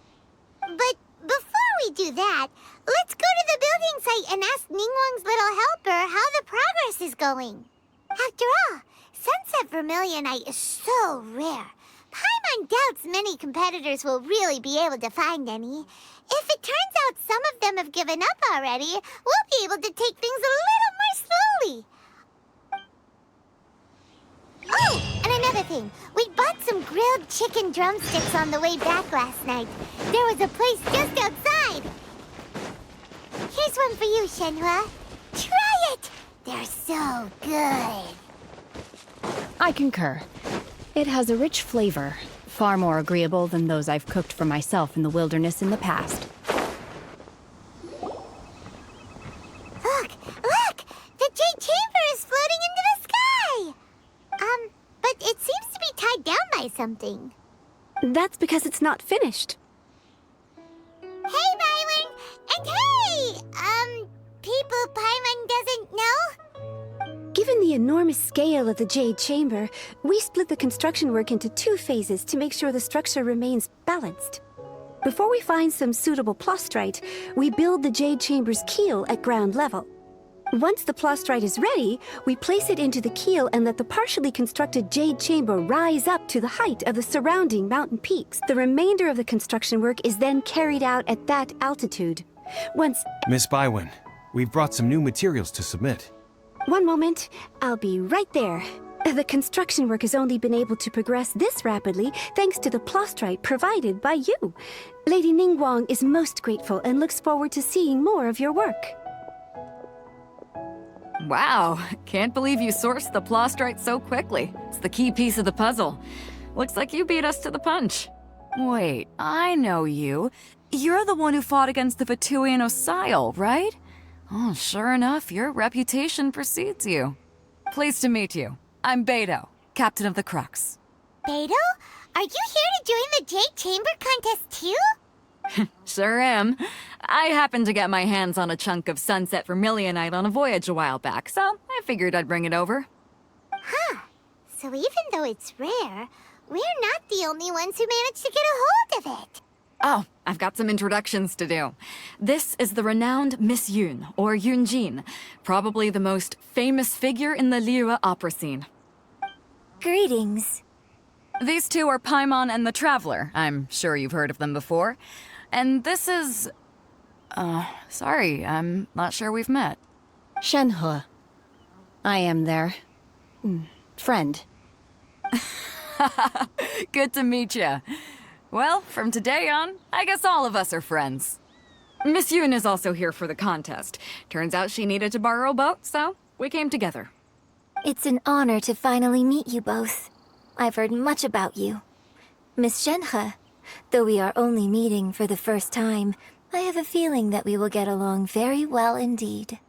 But before we do that, let's go to the building site and ask Ningguang's little helper how the progress is going. After all, Sunset Vermilionite is so rare. Paimon doubts many competitors will really be able to find any. If it turns out some of them have given up already, we'll be able to take things a little more slowly. Oh, and another thing. We bought some grilled chicken drumsticks on the way back last night. There was a place just outside. Here's one for you, Shenhua. Try it! They're so good. I concur. It has a rich flavor, far more agreeable than those I've cooked for myself in the wilderness in the past. Look! Look! The Jade Chamber is floating into the sky! But it seems to be tied down by something. That's because it's not finished. Hey, Byron! And hey! People Paimon doesn't know? Given the enormous scale of the Jade Chamber, we split the construction work into 2 phases to make sure the structure remains balanced. Before we find some suitable plastrite, we build the Jade Chamber's keel at ground level. Once the plastrite is ready, we place it into the keel and let the partially constructed Jade Chamber rise up to the height of the surrounding mountain peaks. The remainder of the construction work is then carried out at that altitude. Once... Miss Bywin, we've brought some new materials to submit. One moment, I'll be right there. The construction work has only been able to progress this rapidly thanks to the plastrite provided by you. Lady Ningguang is most grateful and looks forward to seeing more of your work. Wow, can't believe you sourced the plastrite so quickly. It's the key piece of the puzzle. Looks like you beat us to the punch. Wait, I know you. You're the one who fought against the Vatuian Osile, right? Oh, sure enough, your reputation precedes you. Pleased to meet you. I'm Beidou, captain of the Crux. Beidou? Are you here to join the Jade Chamber contest too? Sure am. I happened to get my hands on a chunk of Sunset Vermilionite on a voyage a while back, so I figured I'd bring it over. Huh. So even though it's rare, we're not the only ones who managed to get a hold of it. Oh, I've got some introductions to do. This is the renowned Miss Yun, or Yunjin, probably the most famous figure in the Liyue opera scene. Greetings. These 2 are Paimon and the Traveler. I'm sure you've heard of them before. And this is... sorry, I'm not sure we've met. Shenhe. I am their... friend. Good to meet you. Well, from today on, I guess all of us are friends. Miss Yun is also here for the contest. Turns out she needed to borrow a boat, so we came together. It's an honor to finally meet you both. I've heard much about you. Miss Shenhe, though we are only meeting for the first time, I have a feeling that we will get along very well indeed.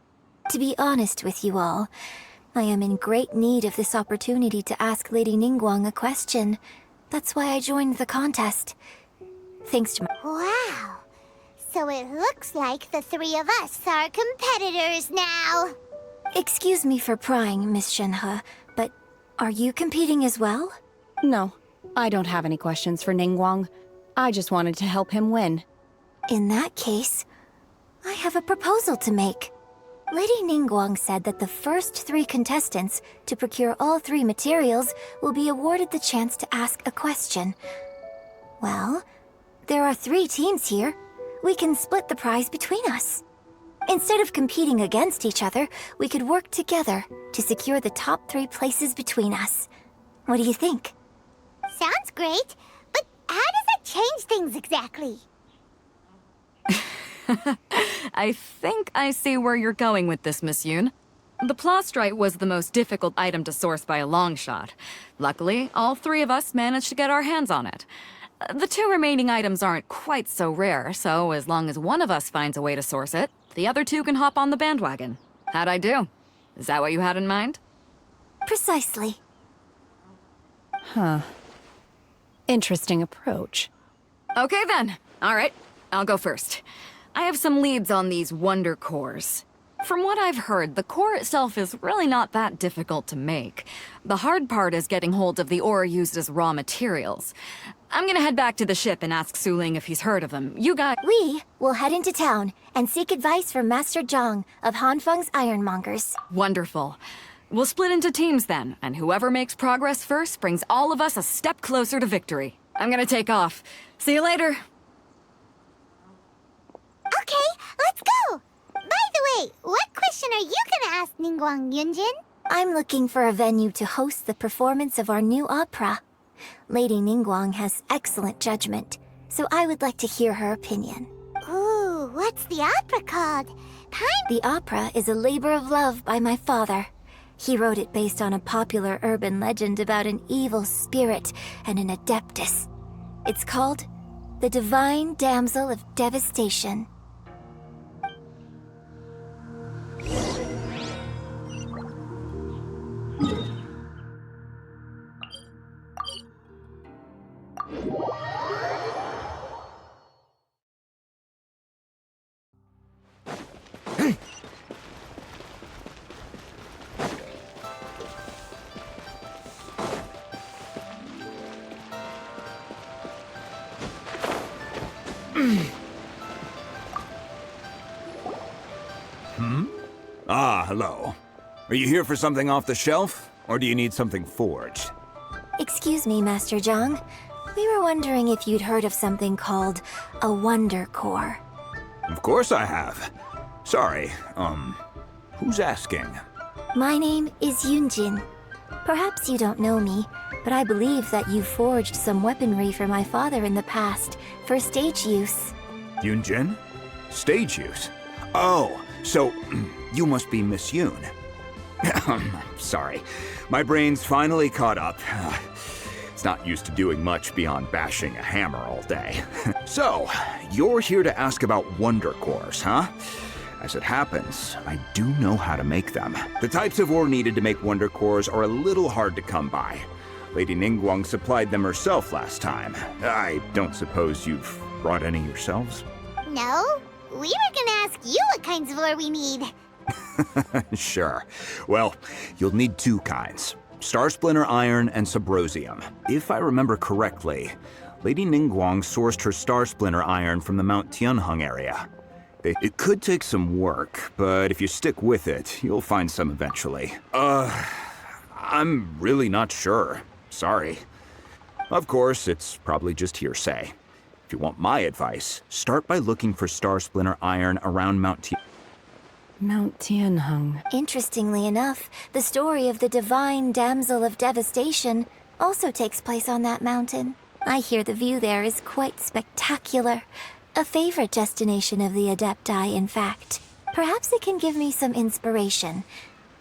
To be honest with you all, I am in great need of this opportunity to ask Lady Ningguang a question. That's why I joined the contest. Thanks to my... Wow! So it looks like the 3 of us are competitors now. Excuse me for prying, Miss Shenhe, but are you competing as well? No, I don't have any questions for Ningguang. I just wanted to help him win. In that case, I have a proposal to make. Lady Ningguang said that the first 3 contestants to procure all 3 materials will be awarded the chance to ask a question. Well, there are 3 teams here. We can split the prize between us. Instead of competing against each other, we could work together to secure the top 3 places between us. What do you think? Sounds great, but how does that change things exactly? I think I see where you're going with this, Miss Yun. The plastrite was the most difficult item to source by a long shot. Luckily, all 3 of us managed to get our hands on it. The 2 remaining items aren't quite so rare, so as long as one of us finds a way to source it, the other 2 can hop on the bandwagon. How'd I do? Is that what you had in mind? Precisely. Huh. Interesting approach. Okay then. All right, I'll go first. I have some leads on these wonder cores. From what I've heard, the core itself is really not that difficult to make. The hard part is getting hold of the ore used as raw materials. I'm gonna head back to the ship and ask Suling if he's heard of them. You guys— We will head into town and seek advice from Master Zhang of Hanfeng's Ironmongers. Wonderful. We'll split into teams then, and whoever makes progress first brings all of us a step closer to victory. I'm gonna take off. See you later. Okay, let's go! By the way, what question are you gonna ask Ningguang Yunjin? I'm looking for a venue to host the performance of our new opera. Lady Ningguang has excellent judgment, so I would like to hear her opinion. Ooh, what's the opera called? The opera is a labor of love by my father. He wrote it based on a popular urban legend about an evil spirit and an adeptus. It's called The Divine Damsel of Devastation. Ah, hello. Are you here for something off the shelf, or do you need something forged? Excuse me, Master Zhang. We were wondering if you'd heard of something called a Wonder Core. Of course I have. Sorry, who's asking? My name is Yunjin. Perhaps you don't know me, but I believe that you forged some weaponry for my father in the past, for stage use. Yunjin? Stage use? Oh, so you must be Miss Yoon. Sorry, my brain's finally caught up. It's not used to doing much beyond bashing a hammer all day. So, you're here to ask about wonder cores, huh? As it happens, I do know how to make them. The types of ore needed to make wonder cores are a little hard to come by. Lady Ningguang supplied them herself last time. I don't suppose you've brought any yourselves? No, we were gonna ask you what kinds of ore we need. Sure. Well, you'll need two kinds. Star Splinter Iron and Subrosium. If I remember correctly, Lady Ningguang sourced her Star Splinter Iron from the Mount Tianheng area. It could take some work, but if you stick with it, you'll find some eventually. I'm really not sure. Sorry. Of course, it's probably just hearsay. If you want my advice, start by looking for Star Splinter Iron around Mount Tianheng. Interestingly enough, the story of the Divine Damsel of Devastation also takes place on that mountain. I hear the view there is quite spectacular. A favorite destination of the Adepti, in fact. Perhaps it can give me some inspiration.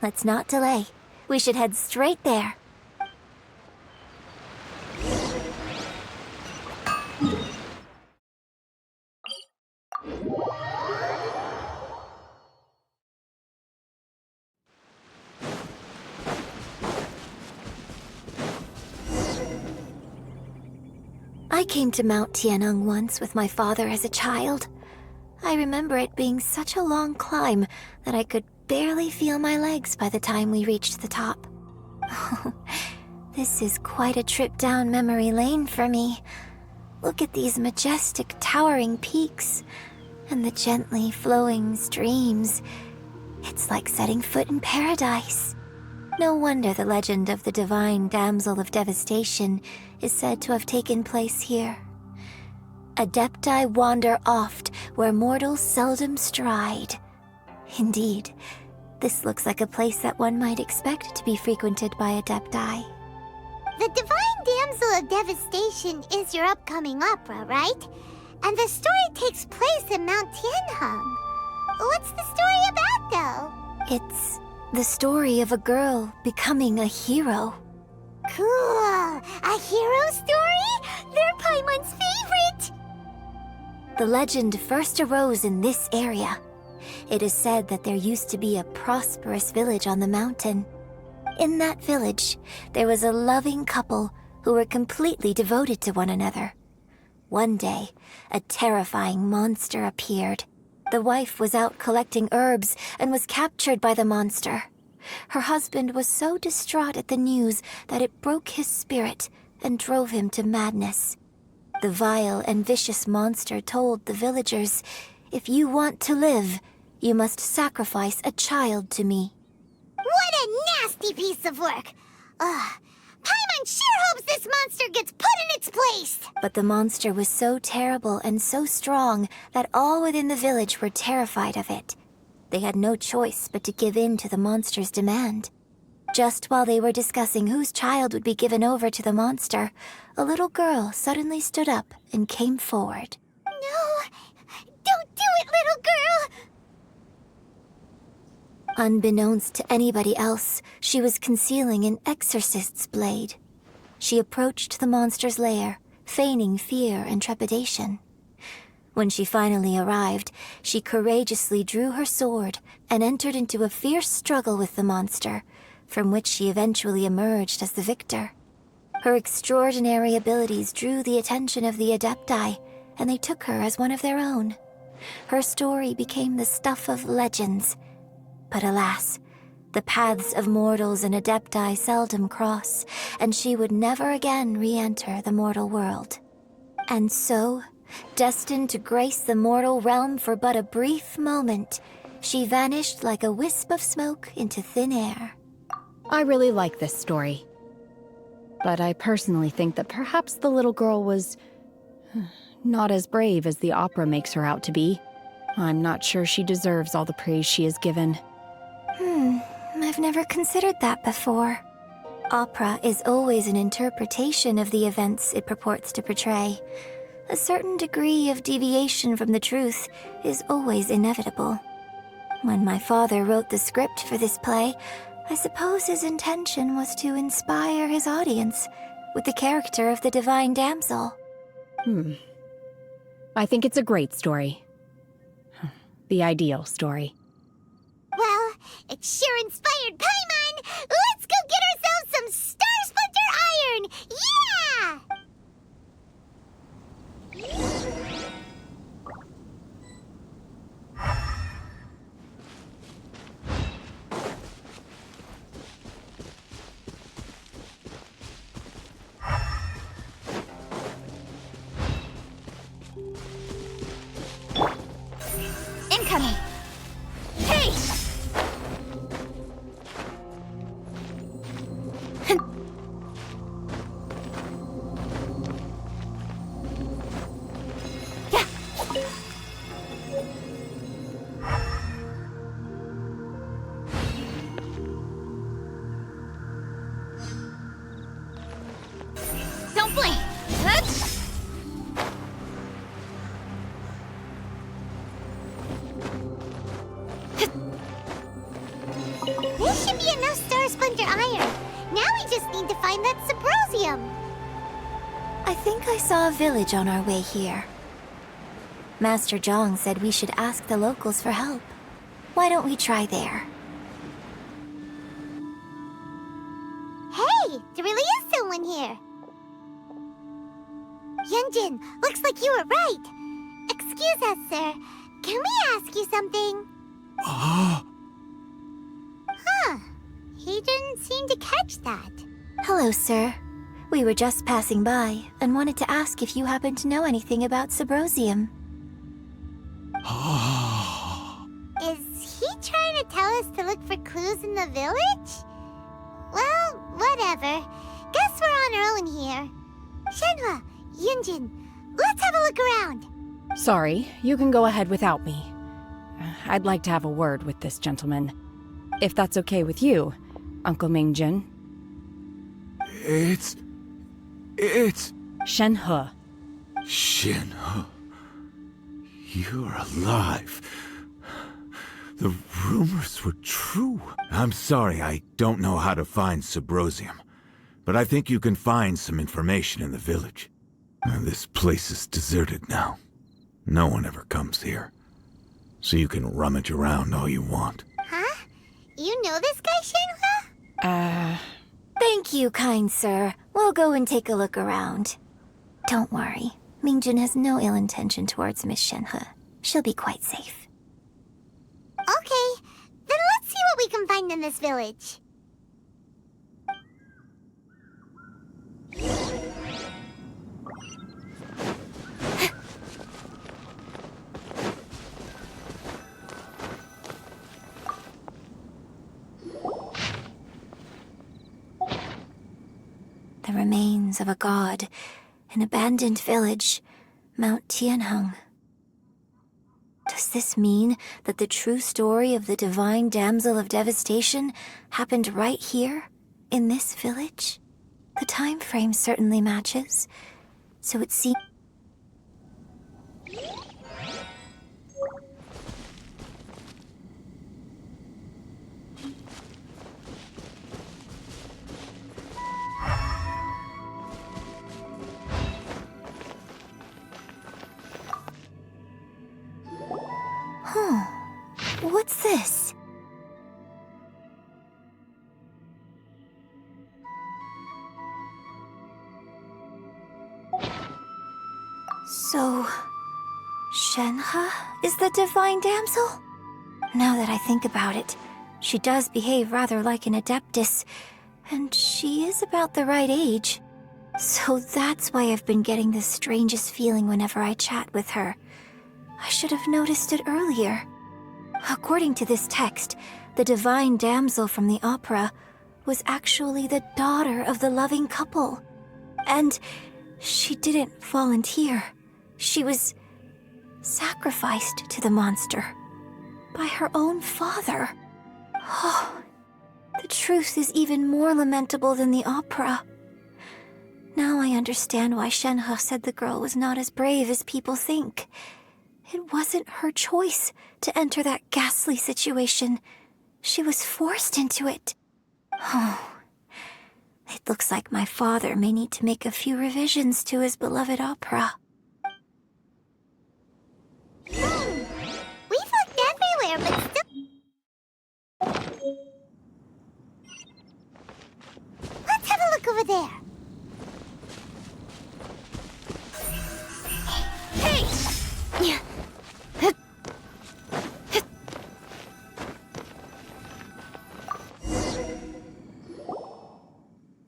Let's not delay. We should head straight there. I came to Mount Tianheng once with my father as a child. I remember it being such a long climb that I could barely feel my legs by the time we reached the top. This is quite a trip down memory lane for me. Look at these majestic, towering peaks and the gently flowing streams. It's like setting foot in paradise. No wonder the legend of the Divine Damsel of Devastation is said to have taken place here. Adepti wander oft where mortals seldom stride. Indeed, this looks like a place that one might expect to be frequented by Adepti. The Divine Damsel of Devastation is your upcoming opera, right? And the story takes place in Mount Tianheng. What's the story about, though? It's the story of a girl becoming a hero. Cool! A hero story? They're Paimon's favorite! The legend first arose in this area. It is said that there used to be a prosperous village on the mountain. In that village, there was a loving couple who were completely devoted to one another. One day, a terrifying monster appeared. The wife was out collecting herbs and was captured by the monster. Her husband was so distraught at the news that it broke his spirit and drove him to madness. The vile and vicious monster told the villagers, "If you want to live, you must sacrifice a child to me." What a nasty piece of work! Ugh. Paimon sure hopes this monster gets put in its place! But the monster was so terrible and so strong that all within the village were terrified of it. They had no choice but to give in to the monster's demand. Just while they were discussing whose child would be given over to the monster, a little girl suddenly stood up and came forward. No! Don't do it, little girl! Unbeknownst to anybody else, she was concealing an exorcist's blade. She approached the monster's lair, feigning fear and trepidation. When she finally arrived, she courageously drew her sword and entered into a fierce struggle with the monster, from which she eventually emerged as the victor. Her extraordinary abilities drew the attention of the Adepti, and they took her as one of their own. Her story became the stuff of legends. But alas, the paths of mortals and Adepti seldom cross, and she would never again re-enter the mortal world. And so, destined to grace the mortal realm for but a brief moment, she vanished like a wisp of smoke into thin air. I really like this story. But I personally think that perhaps the little girl was not as brave as the opera makes her out to be. I'm not sure she deserves all the praise she is given. I've never considered that before. Opera is always an interpretation of the events it purports to portray. A certain degree of deviation from the truth is always inevitable. When my father wrote the script for this play, I suppose his intention was to inspire his audience with the character of the divine damsel. I think it's a great story. The ideal story. Well, it sure inspired Paimon! Let's go get ourselves some Star Splinter Iron! Yeah! Incoming! Hey! Don't blink! This should be enough Star Splinter Iron. Now we just need to find that Subrosium. I think I saw a village on our way here. Master Zhang said we should ask the locals for help. Why don't we try there? Hey, there really is someone here. Yunjin, looks like you were right. Excuse us, sir. Can we ask you something? Huh. He didn't seem to catch that. Hello, sir. We were just passing by and wanted to ask if you happen to know anything about Subrosium. Is he trying to tell us to look for clues in the village? Well, whatever. Guess we're on our own here. Shenhua, Yunjin, let's have a look around. Sorry, you can go ahead without me. I'd like to have a word with this gentleman. If that's okay with you, Uncle Mingjin. It's... Shenhe. Shenhe. You're alive. The rumors were true. I'm sorry, I don't know how to find Subrosium, but I think you can find some information in the village. This place is deserted now. No one ever comes here. so you can rummage around all you want. Huh? You know this guy, Shenhua? Thank you, kind sir. We'll go and take a look around. Don't worry. Mingjun has no ill intention towards Miss Shenhe. She'll be quite safe. Okay, then let's see what we can find in this village. The remains of a god, an abandoned village, Mount Tianheng. Does this mean that the true story of the divine damsel of devastation happened right here, in this village? The time frame certainly matches, so it seems... What's this? So, Shenhe is the divine damsel? Now that I think about it, she does behave rather like an adeptus, and she is about the right age. So that's why I've been getting the strangest feeling whenever I chat with her. I should have noticed it earlier. According to this text, the divine damsel from the opera was actually the daughter of the loving couple. And she didn't volunteer. She was sacrificed to the monster by her own father. Oh, the truth is even more lamentable than the opera. Now I understand why Shenhe said the girl was not as brave as people think. It wasn't her choice to enter that ghastly situation. She was forced into it. Oh, it looks like my father may need to make a few revisions to his beloved opera. We've looked everywhere, but still... Let's have a look over there. Hey!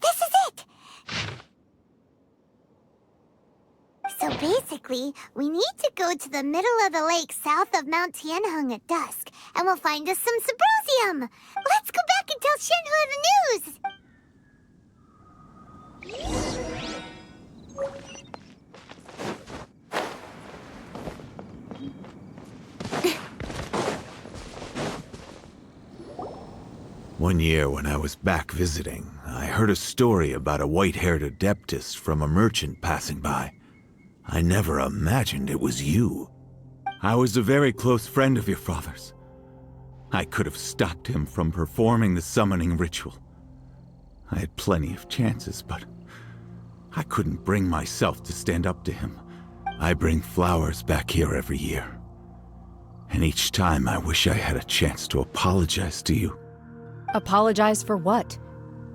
This is it! So basically, we need to go to the middle of the lake south of Mount Tianheng at dusk, and we'll find us some Subrosium! Let's go back and tell Shenhua the news! One year when I was back visiting, I heard a story about a white-haired adeptus from a merchant passing by. I never imagined it was you. I was a very close friend of your father's. I could have stopped him from performing the summoning ritual. I had plenty of chances, but I couldn't bring myself to stand up to him. I bring flowers back here every year. And each time I wish I had a chance to apologize to you. Apologize for what?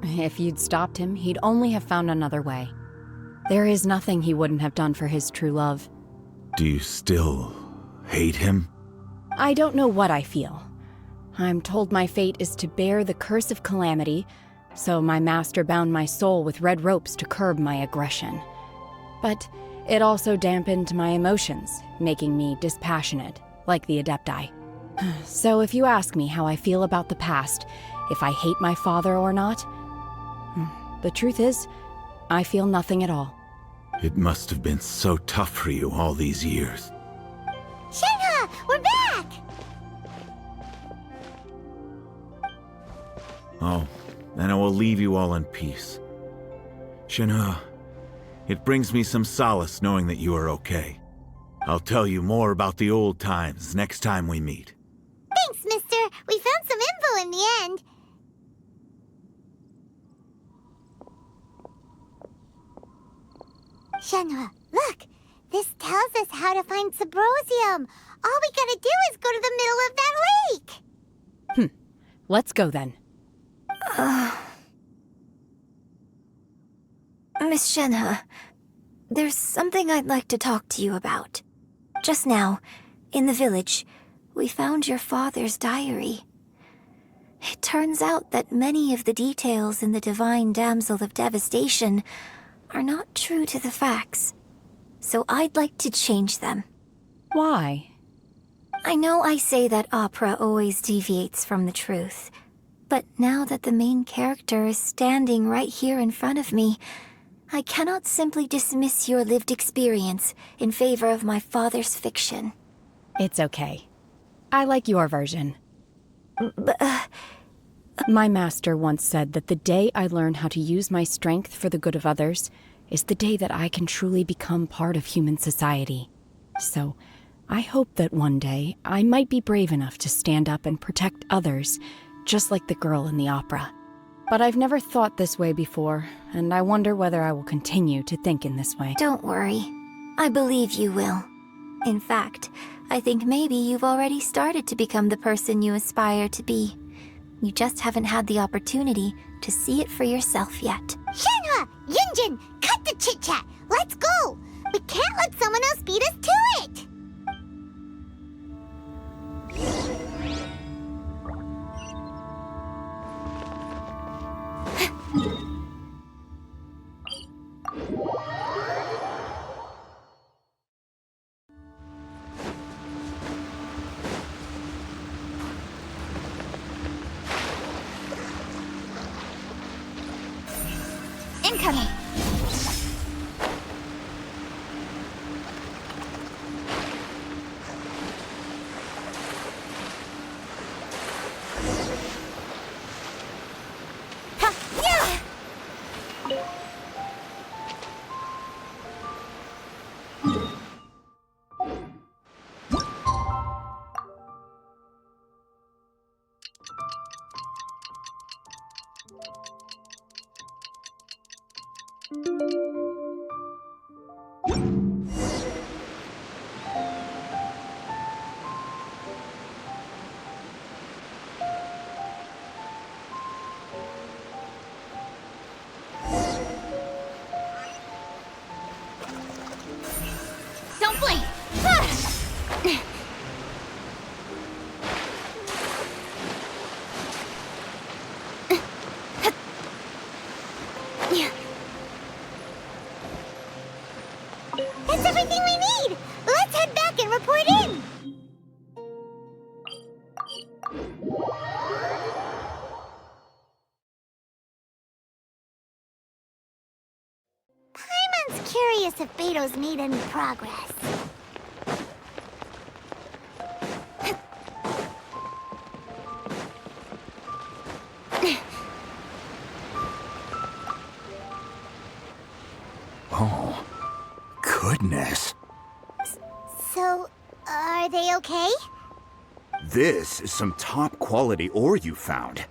If you'd stopped him, he'd only have found another way. There is nothing he wouldn't have done for his true love. Do you still hate him? I don't know what I feel. I'm told my fate is to bear the curse of calamity, so my master bound my soul with red ropes to curb my aggression. But it also dampened my emotions, making me dispassionate, like the Adepti. So if you ask me how I feel about the past, if I hate my father or not, the truth is, I feel nothing at all. It must have been so tough for you all these years. Shenhe, we're back! Oh, then I will leave you all in peace. Shenhe, it brings me some solace knowing that you are okay. I'll tell you more about the old times next time we meet. Thanks, mister. We found some info in the end. Shenhua, look! This tells us how to find Subrosium. All we gotta do is go to the middle of that lake. Let's go then. Miss Shenhe, there's something I'd like to talk to you about. Just now, in the village, we found your father's diary. It turns out that many of the details in the Divine Damsel of Devastation are not true to the facts. So I'd like to change them. Why? I know I say that opera always deviates from the truth, but now that the main character is standing right here in front of me, I cannot simply dismiss your lived experience in favor of my father's fiction. It's okay. I like your version. But, My master once said that the day I learn how to use my strength for the good of others is the day that I can truly become part of human society. So, I hope that one day I might be brave enough to stand up and protect others, just like the girl in the opera. But I've never thought this way before, and I wonder whether I will continue to think in this way. Don't worry. I believe you will. In fact, I think maybe you've already started to become the person you aspire to be. You just haven't had the opportunity to see it for yourself yet. Shenhe! Yunjin! Cut the chit-chat! Let's go! We can't let someone else beat us to it! Incoming! Don't blink! That's everything we need! Let's head back and report in! Paimon's curious if Beto's made any progress. Oh, goodness. So, are they okay? This is some top quality ore you found.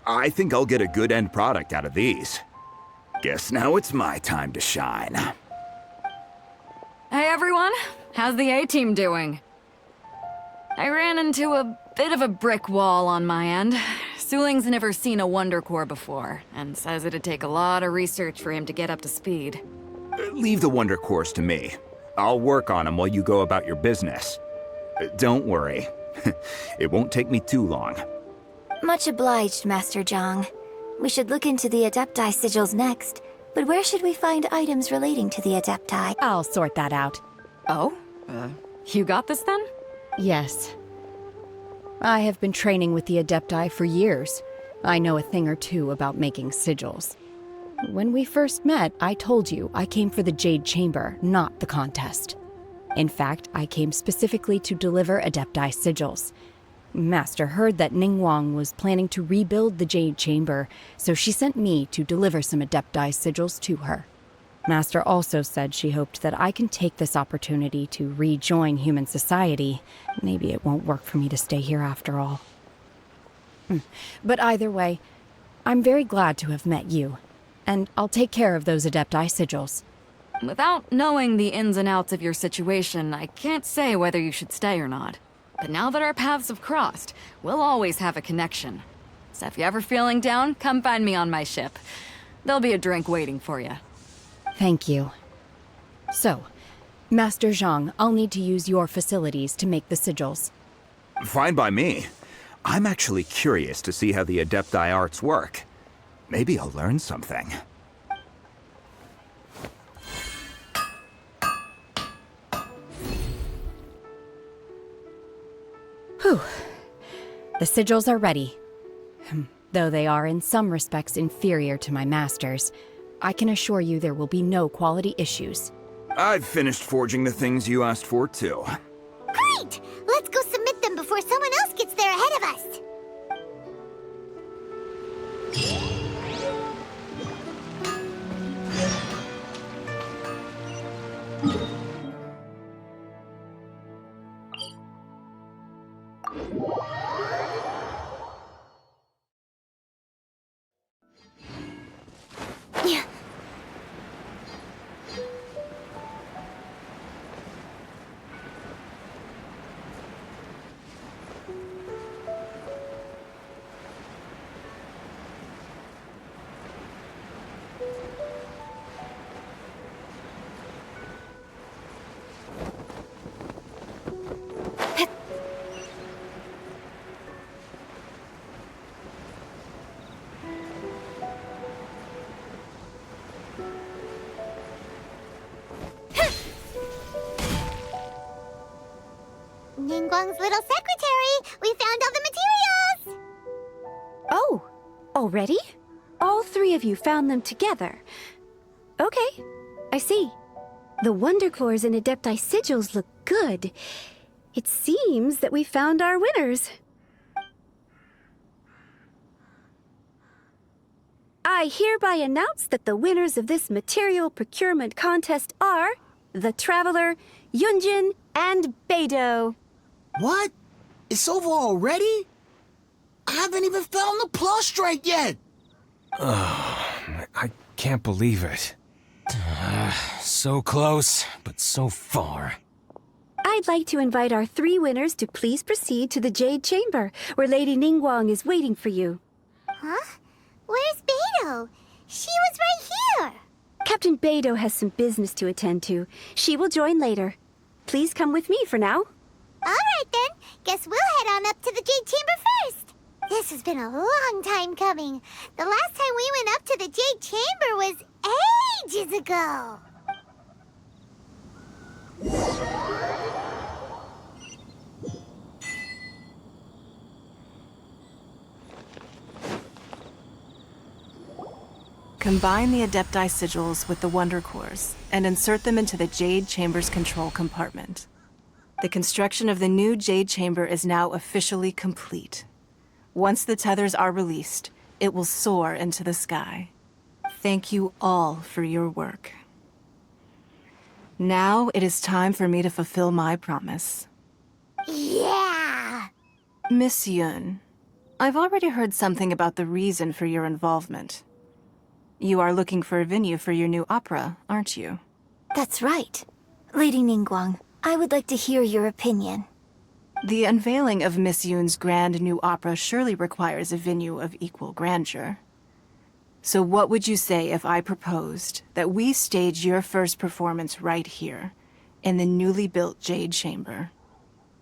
I think I'll get a good end product out of these. Guess now it's my time to shine. Hey everyone, how's the A-team doing? I ran into a bit of a brick wall on my end. Suling's never seen a Wonder Core before, and says it'd take a lot of research for him to get up to speed. Leave the Wonder Cores to me. I'll work on them while you go about your business. Don't worry. It won't take me too long. Much obliged, Master Zhang. We should look into the Adepti sigils next, but where should we find items relating to the Adepti? I'll sort that out. Oh? You got this then? Yes. I have been training with the Adepti for years. I know a thing or two about making sigils. When we first met, I told you I came for the Jade Chamber, not the contest. In fact, I came specifically to deliver Adepti sigils. Master heard that Ningguang was planning to rebuild the Jade Chamber, so she sent me to deliver some Adepti sigils to her. Master also said she hoped that I can take this opportunity to rejoin human society. Maybe it won't work for me to stay here after all. But either way, I'm very glad to have met you, and I'll take care of those Adepti sigils. Without knowing the ins and outs of your situation, I can't say whether you should stay or not. But now that our paths have crossed, we'll always have a connection. So if you're ever feeling down, come find me on my ship. There'll be a drink waiting for you. Thank you. So, Master Zhang, I'll need to use your facilities to make the sigils. Fine by me. I'm actually curious to see how the Adepti arts work. Maybe I'll learn something. Whew. The sigils are ready. Though they are in some respects inferior to my master's, I can assure you there will be no quality issues. I've finished forging the things you asked for, too. Great! Let's go submit them before someone else gets there ahead of us. Ningguang's little secretary! We found all the materials! Oh, already? All three of you found them together. Okay, I see. The Wonder Cores and Adepti sigils look good. It seems that we found our winners. I hereby announce that the winners of this material procurement contest are the Traveler, Yunjin, and Beidou. What? It's over already? I haven't even found the Plustrite yet! I can't believe it. So close, but so far. I'd like to invite our three winners to please proceed to the Jade Chamber, where Lady Ningguang is waiting for you. Huh? Where's Beidou? She was right here! Captain Beidou has some business to attend to. She will join later. Please come with me for now. Alright then, guess we'll head on up to the Jade Chamber first. This has been a long time coming. The last time we went up to the Jade Chamber was ages ago. Combine the Adepti sigils with the Wonder Cores and insert them into the Jade Chamber's control compartment. The construction of the new Jade Chamber is now officially complete. Once the tethers are released, it will soar into the sky. Thank you all for your work. Now it is time for me to fulfill my promise. Yeah! Miss Yun, I've already heard something about the reason for your involvement. You are looking for a venue for your new opera, aren't you? That's right. Lady Ningguang, I would like to hear your opinion. The unveiling of Miss Yun's grand new opera surely requires a venue of equal grandeur. So what would you say if I proposed that we stage your first performance right here, in the newly built Jade Chamber?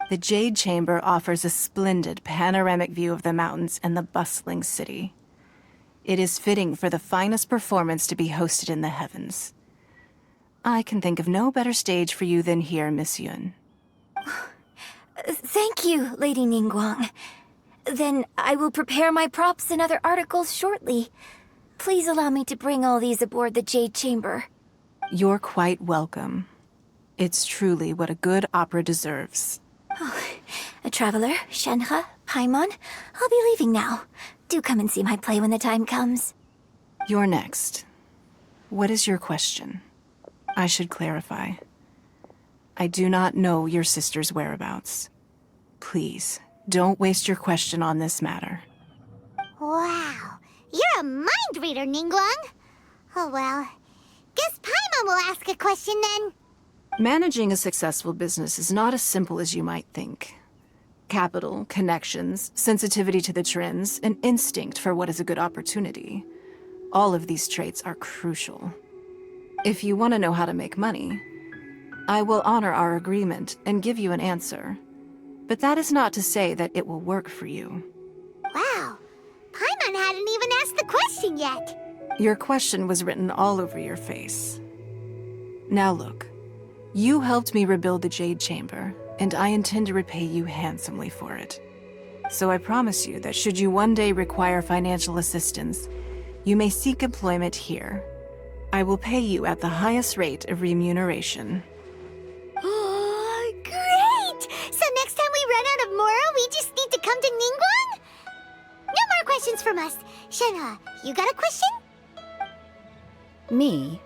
The Jade Chamber offers a splendid panoramic view of the mountains and the bustling city. It is fitting for the finest performance to be hosted in the heavens. I can think of no better stage for you than here, Miss Yun. Thank you, Lady Ningguang. Then I will prepare my props and other articles shortly. Please allow me to bring all these aboard the Jade Chamber. You're quite welcome. It's truly what a good opera deserves. A traveler, Shenhe, Paimon, I'll be leaving now. Do come and see my play when the time comes. You're next. What is your question? I should clarify. I do not know your sister's whereabouts. Please, don't waste your question on this matter. Wow, you're a mind reader, Ningguang. Oh well, guess Paimon will ask a question then. Managing a successful business is not as simple as you might think. Capital, connections, sensitivity to the trends, and instinct for what is a good opportunity. All of these traits are crucial. If you want to know how to make money, I will honor our agreement and give you an answer. But that is not to say that it will work for you. Wow, Paimon hadn't even asked the question yet. Your question was written all over your face. Now look, you helped me rebuild the Jade Chamber, and I intend to repay you handsomely for it. So I promise you that should you one day require financial assistance, you may seek employment here. I will pay you at the highest rate of remuneration. Oh, great! So next time we run out of Mora, we just need to come to Ningguang? No more questions from us. Shenhe, you got a question? Me?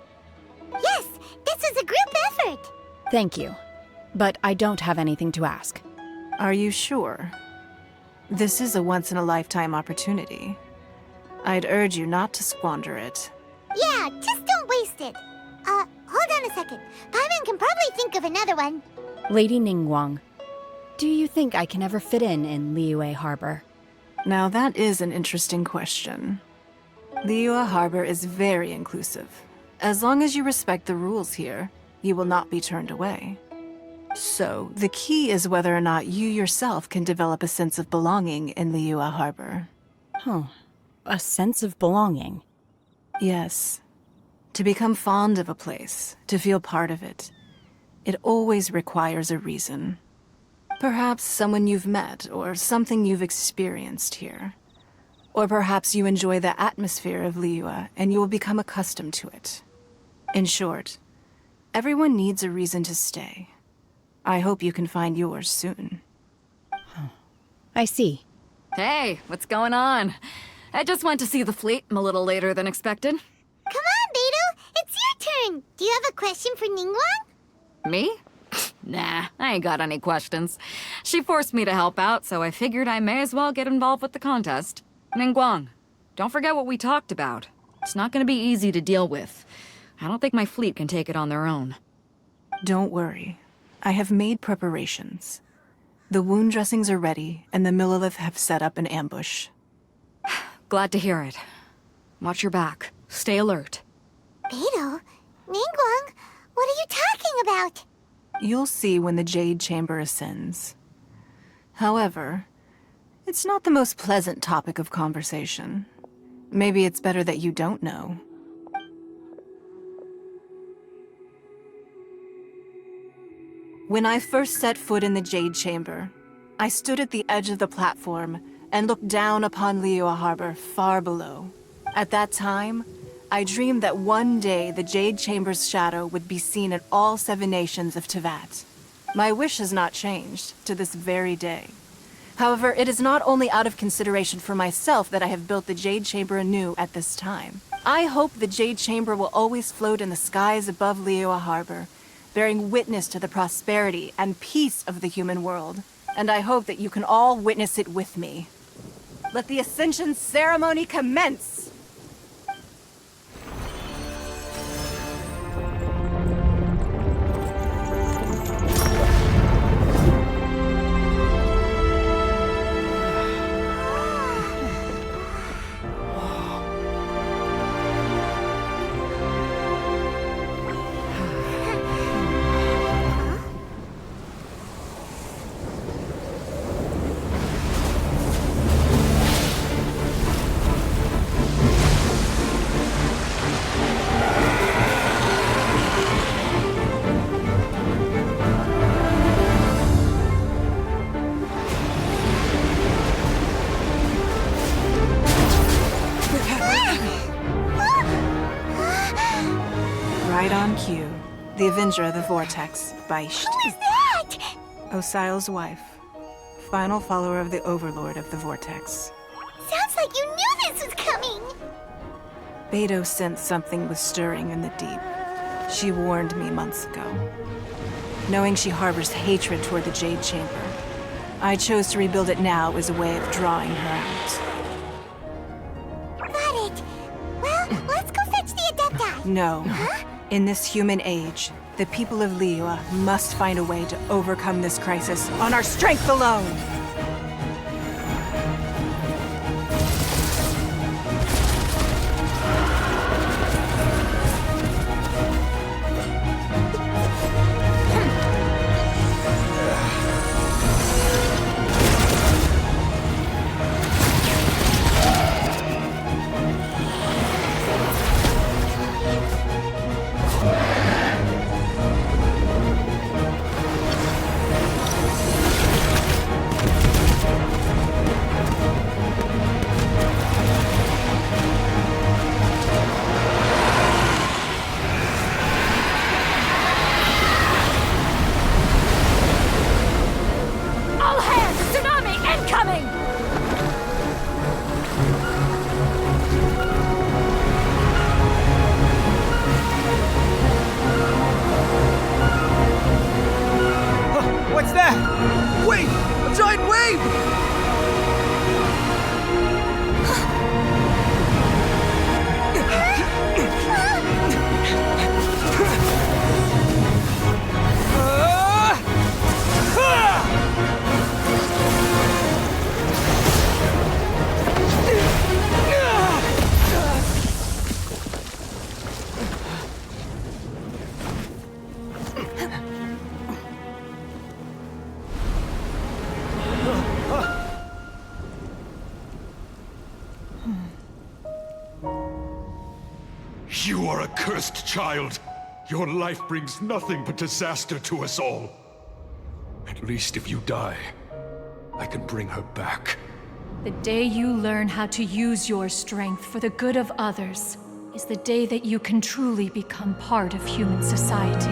Yes, this is a group effort. Thank you. But I don't have anything to ask. Are you sure? This is a once-in-a-lifetime opportunity. I'd urge you not to squander it. Yeah, just don't waste it. Hold on a second. Paimon can probably think of another one. Lady Ningguang, do you think I can ever fit in Liyue Harbor? Now that is an interesting question. Liyue Harbor is very inclusive. As long as you respect the rules here, you will not be turned away. So, the key is whether or not you yourself can develop a sense of belonging in Liyue Harbor. Huh. A sense of belonging? Yes. To become fond of a place, to feel part of it, it always requires a reason. Perhaps someone you've met, or something you've experienced here. Or perhaps you enjoy the atmosphere of Liyue, and you will become accustomed to it. In short, everyone needs a reason to stay. I hope you can find yours soon. I see. Hey, what's going on? I just went to see the fleet. I'm a little later than expected. Come on, Beidou! It's your turn! Do you have a question for Ningguang? Me? Nah, I ain't got any questions. She forced me to help out, so I figured I may as well get involved with the contest. Ningguang, don't forget what we talked about. It's not gonna be easy to deal with. I don't think my fleet can take it on their own. Don't worry. I have made preparations. The wound dressings are ready, and the Millelith have set up an ambush. Glad to hear it. Watch your back. Stay alert. Beidou? Ningguang? What are you talking about? You'll see when the Jade Chamber ascends. However, it's not the most pleasant topic of conversation. Maybe it's better that you don't know. When I first set foot in the Jade Chamber, I stood at the edge of the platform and looked down upon Liyue Harbor far below. At that time, I dreamed that one day the Jade Chamber's shadow would be seen in all 7 nations of Teyvat. My wish has not changed to this very day. However, it is not only out of consideration for myself that I have built the Jade Chamber anew at this time. I hope the Jade Chamber will always float in the skies above Liyue Harbor, bearing witness to the prosperity and peace of the human world. And I hope that you can all witness it with me. Let the Ascension ceremony commence! Right on cue. The Avenger of the Vortex, Baish. Who is that? Osial's wife. Final follower of the Overlord of the Vortex. Sounds like you knew this was coming! Beidou sensed something was stirring in the deep. She warned me months ago. Knowing she harbors hatred toward the Jade Chamber, I chose to rebuild it now as a way of drawing her out. Got it! Well, let's go fetch the Adepti! No. Huh? In this human age, the people of Liyue must find a way to overcome this crisis on our strength alone! What's that? Wait! A giant wave! You are a cursed child. Your life brings nothing but disaster to us all. At least if you die, I can bring her back. The day you learn how to use your strength for the good of others is the day that you can truly become part of human society.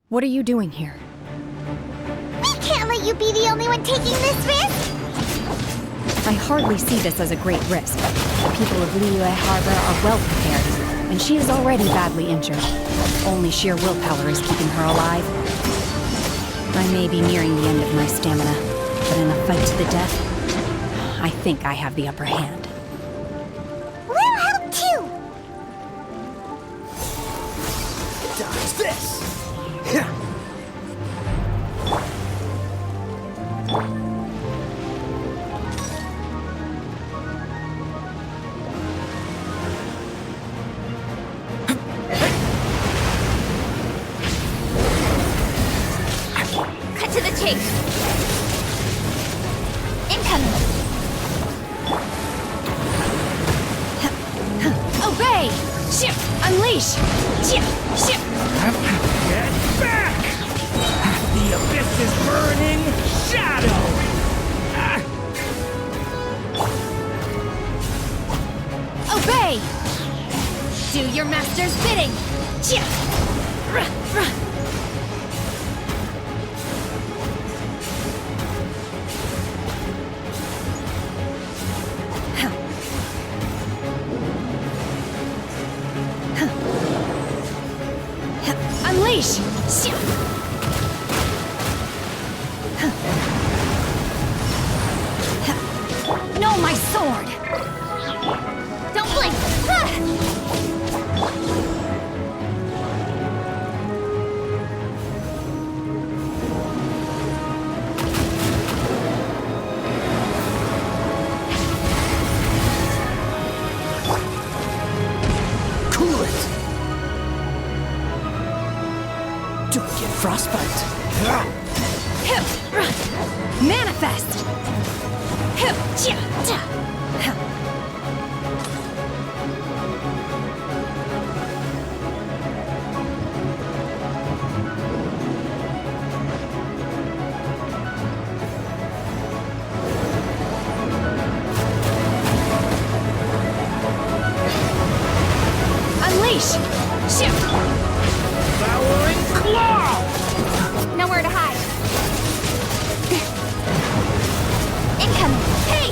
What are you doing here? We can't let you be the only one taking this risk! I hardly see this as a great risk. The people of Liyue Harbor are well prepared, and she is already badly injured. Only sheer willpower is keeping her alive. I may be nearing the end of my stamina, but in a fight to the death, I think I have the upper hand. We'll help too! Dodge this! Cut to the chase. Incoming. Obey! Ship! Unleash! Ship! Ship! Get back! The abyss is burning shadow! Obey! Do your master's bidding! Ship! Unleash! No, my sword! Don't blink! frostbite. Manifest! Unleash! Shift! Devouring claw! Nowhere to hide. Incoming! Hey!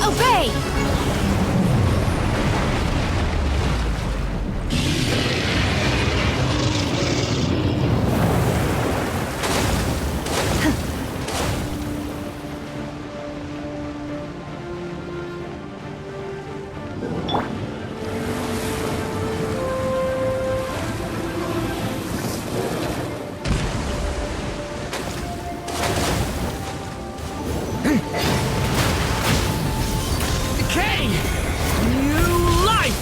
Obey! Decay! New life!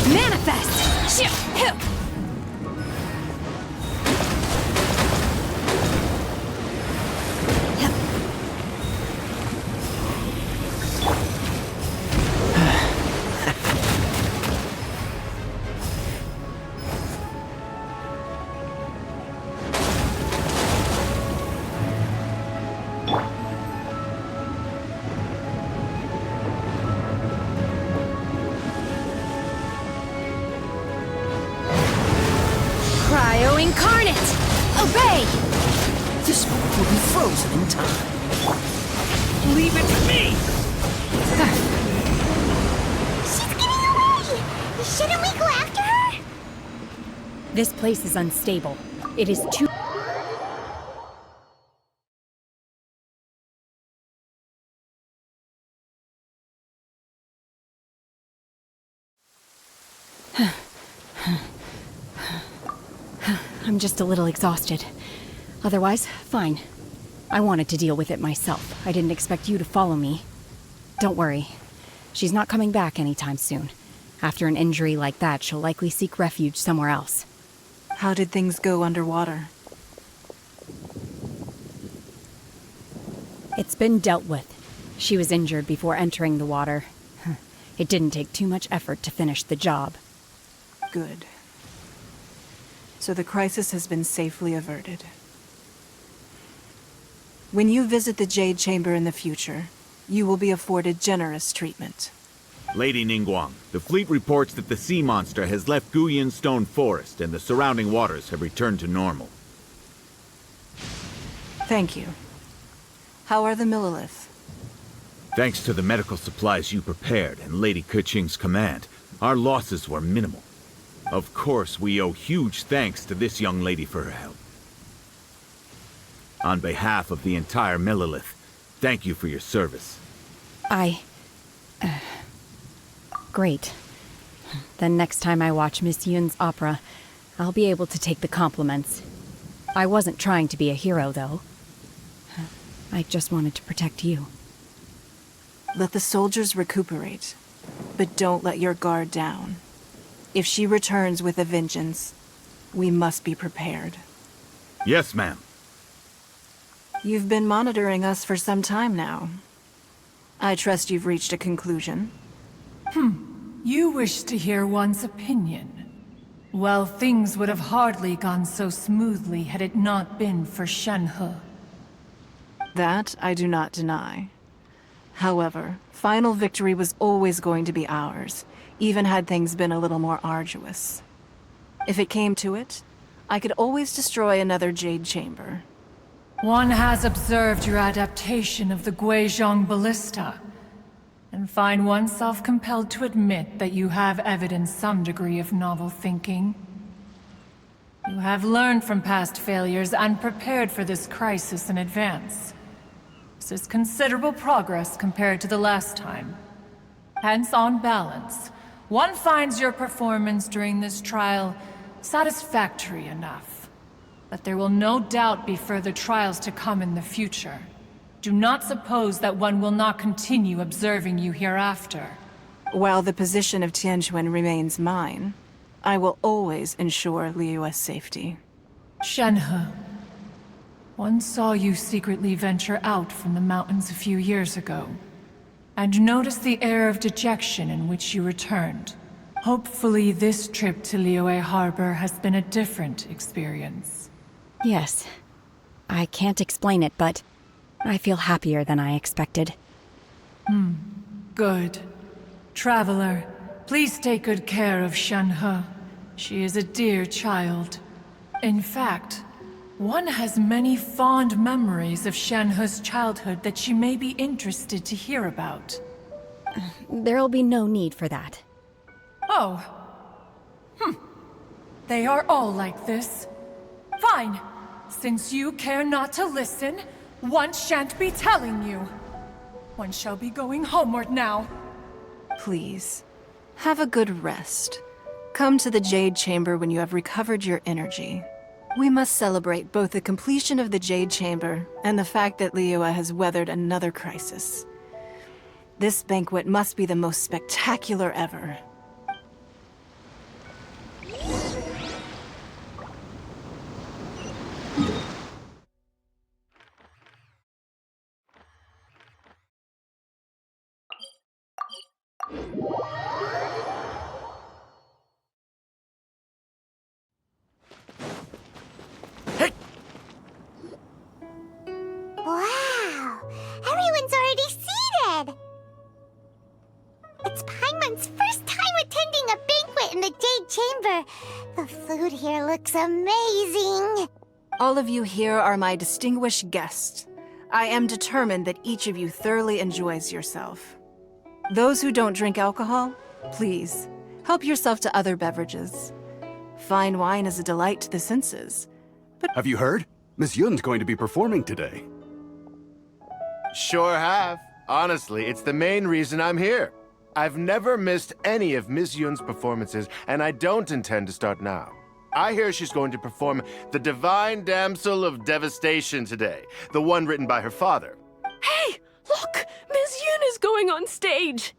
Manifest! Cryo incarnate! Obey! This one will be frozen in time. Leave it to me! She's getting away! Shouldn't we go after her? This place is unstable. It is too... I'm just a little exhausted. Otherwise, fine. I wanted to deal with it myself. I didn't expect you to follow me. Don't worry. She's not coming back anytime soon. After an injury like that, she'll likely seek refuge somewhere else. How did things go underwater? It's been dealt with. She was injured before entering the water. It didn't take too much effort to finish the job. Good. So the crisis has been safely averted. When you visit the Jade Chamber in the future, you will be afforded generous treatment. Lady Ningguang, the fleet reports that the sea monster has left Guyan Stone Forest and the surrounding waters have returned to normal. Thank you. How are the Millilith? Thanks to the medical supplies you prepared and Lady Keqing's command, our losses were minimal. Of course, we owe huge thanks to this young lady for her help. On behalf of the entire Millilith, thank you for your service. Great. Then next time I watch Miss Yun's opera, I'll be able to take the compliments. I wasn't trying to be a hero, though. I just wanted to protect you. Let the soldiers recuperate, but don't let your guard down. If she returns with a vengeance, we must be prepared. Yes, ma'am. You've been monitoring us for some time now. I trust you've reached a conclusion. You wish to hear one's opinion. Well, things would have hardly gone so smoothly had it not been for Shenhe. That I do not deny. However, final victory was always going to be ours, even had things been a little more arduous. If it came to it, I could always destroy another Jade Chamber. One has observed your adaptation of the Guizhong Ballista, and find oneself compelled to admit that you have evidenced some degree of novel thinking. You have learned from past failures and prepared for this crisis in advance. This is considerable progress compared to the last time. Hence, on balance, one finds your performance during this trial satisfactory enough. But there will no doubt be further trials to come in the future. Do not suppose that one will not continue observing you hereafter. While the position of Tianquan remains mine, I will always ensure Liyue's safety. Shenhe, one saw you secretly venture out from the mountains a few years ago, and noticed the air of dejection in which you returned. Hopefully this trip to Liyue Harbor has been a different experience. Yes. I can't explain it, but I feel happier than I expected. Good. Traveler, please take good care of Shenhe. She is a dear child. In fact, one has many fond memories of Shenhe's childhood that she may be interested to hear about. There'll be no need for that. Oh. They are all like this. Fine. Since you care not to listen, one shan't be telling you. One shall be going homeward now. Please, have a good rest. Come to the Jade Chamber when you have recovered your energy. We must celebrate both the completion of the Jade Chamber and the fact that Liyue has weathered another crisis. This banquet must be the most spectacular ever. Wow! Everyone's already seated! It's Paimon's first time attending a banquet in the Jade Chamber. The food here looks amazing. All of you here are my distinguished guests. I am determined that each of you thoroughly enjoys yourself. Those who don't drink alcohol, please, help yourself to other beverages. Fine wine is a delight to the senses. But have you heard? Miss Yun's going to be performing today. Sure have. Honestly, it's the main reason I'm here. I've never missed any of Miss Yun's performances, and I don't intend to start now. I hear she's going to perform The Divine Damsel of Devastation today, the one written by her father. Hey, look! Miss Yun is going on stage!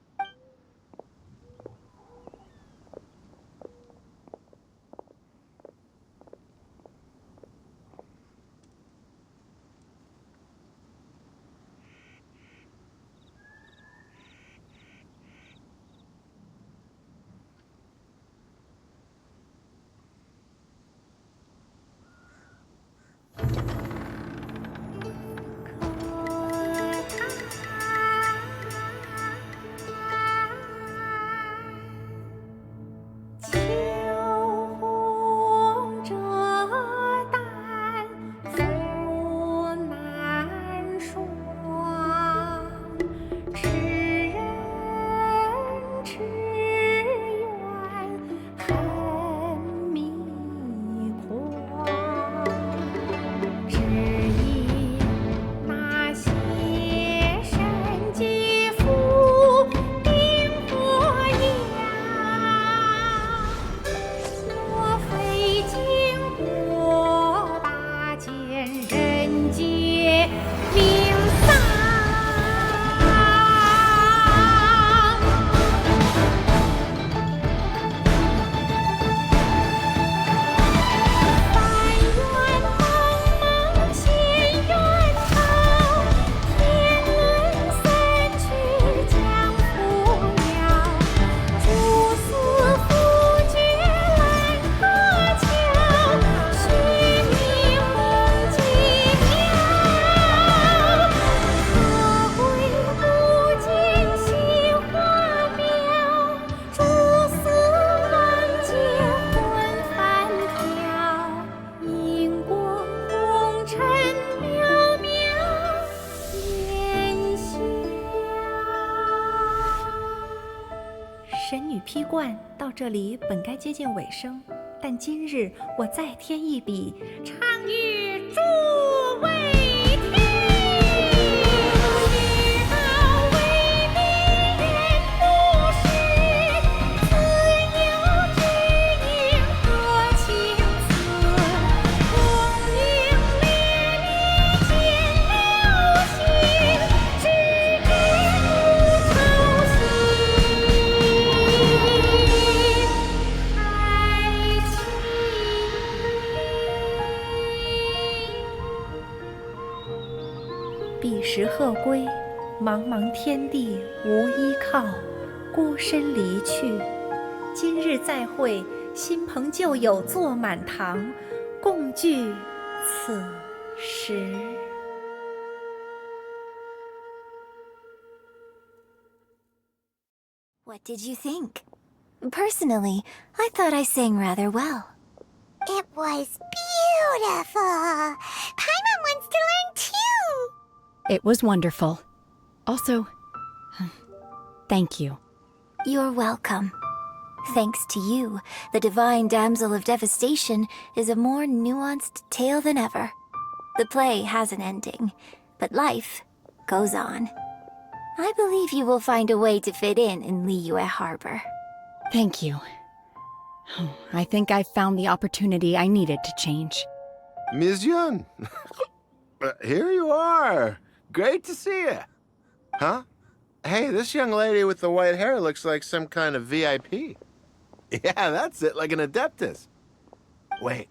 批冠到这里本该接近尾声，但今日我再添一笔，唱与诸位听。知道为民人不是。彼时鹤归，茫茫天地无依靠，孤身离去。今日再会，新朋旧友坐满堂，共聚此时。What did you think? Personally, I thought I sang rather well. It was beautiful. Paimon wants to learn too. It was wonderful. Also, thank you. You're welcome. Thanks to you, the Divine Damsel of Devastation is a more nuanced tale than ever. The play has an ending, but life goes on. I believe you will find a way to fit in Liyue Harbor. Thank you. I think I've found the opportunity I needed to change. Ms. Yun, here you are. Great to see you. Huh? Hey, this young lady with the white hair looks like some kind of VIP. Yeah, that's it, like an adeptus. Wait,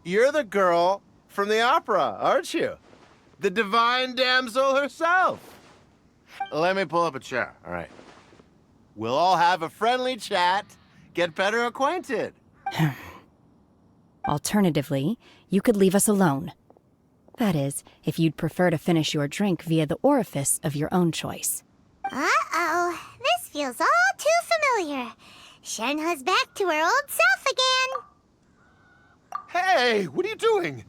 you're the girl from the opera, aren't you? The divine damsel herself. Let me pull up a chair, all right. We'll all have a friendly chat, get better acquainted. Alternatively, you could leave us alone. That is, if you'd prefer to finish your drink via the orifice of your own choice. Uh-oh, this feels all too familiar. Shenhe's back to her old self again. Hey, what are you doing?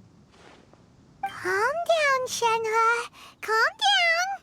Calm down, Shenhe. Calm down.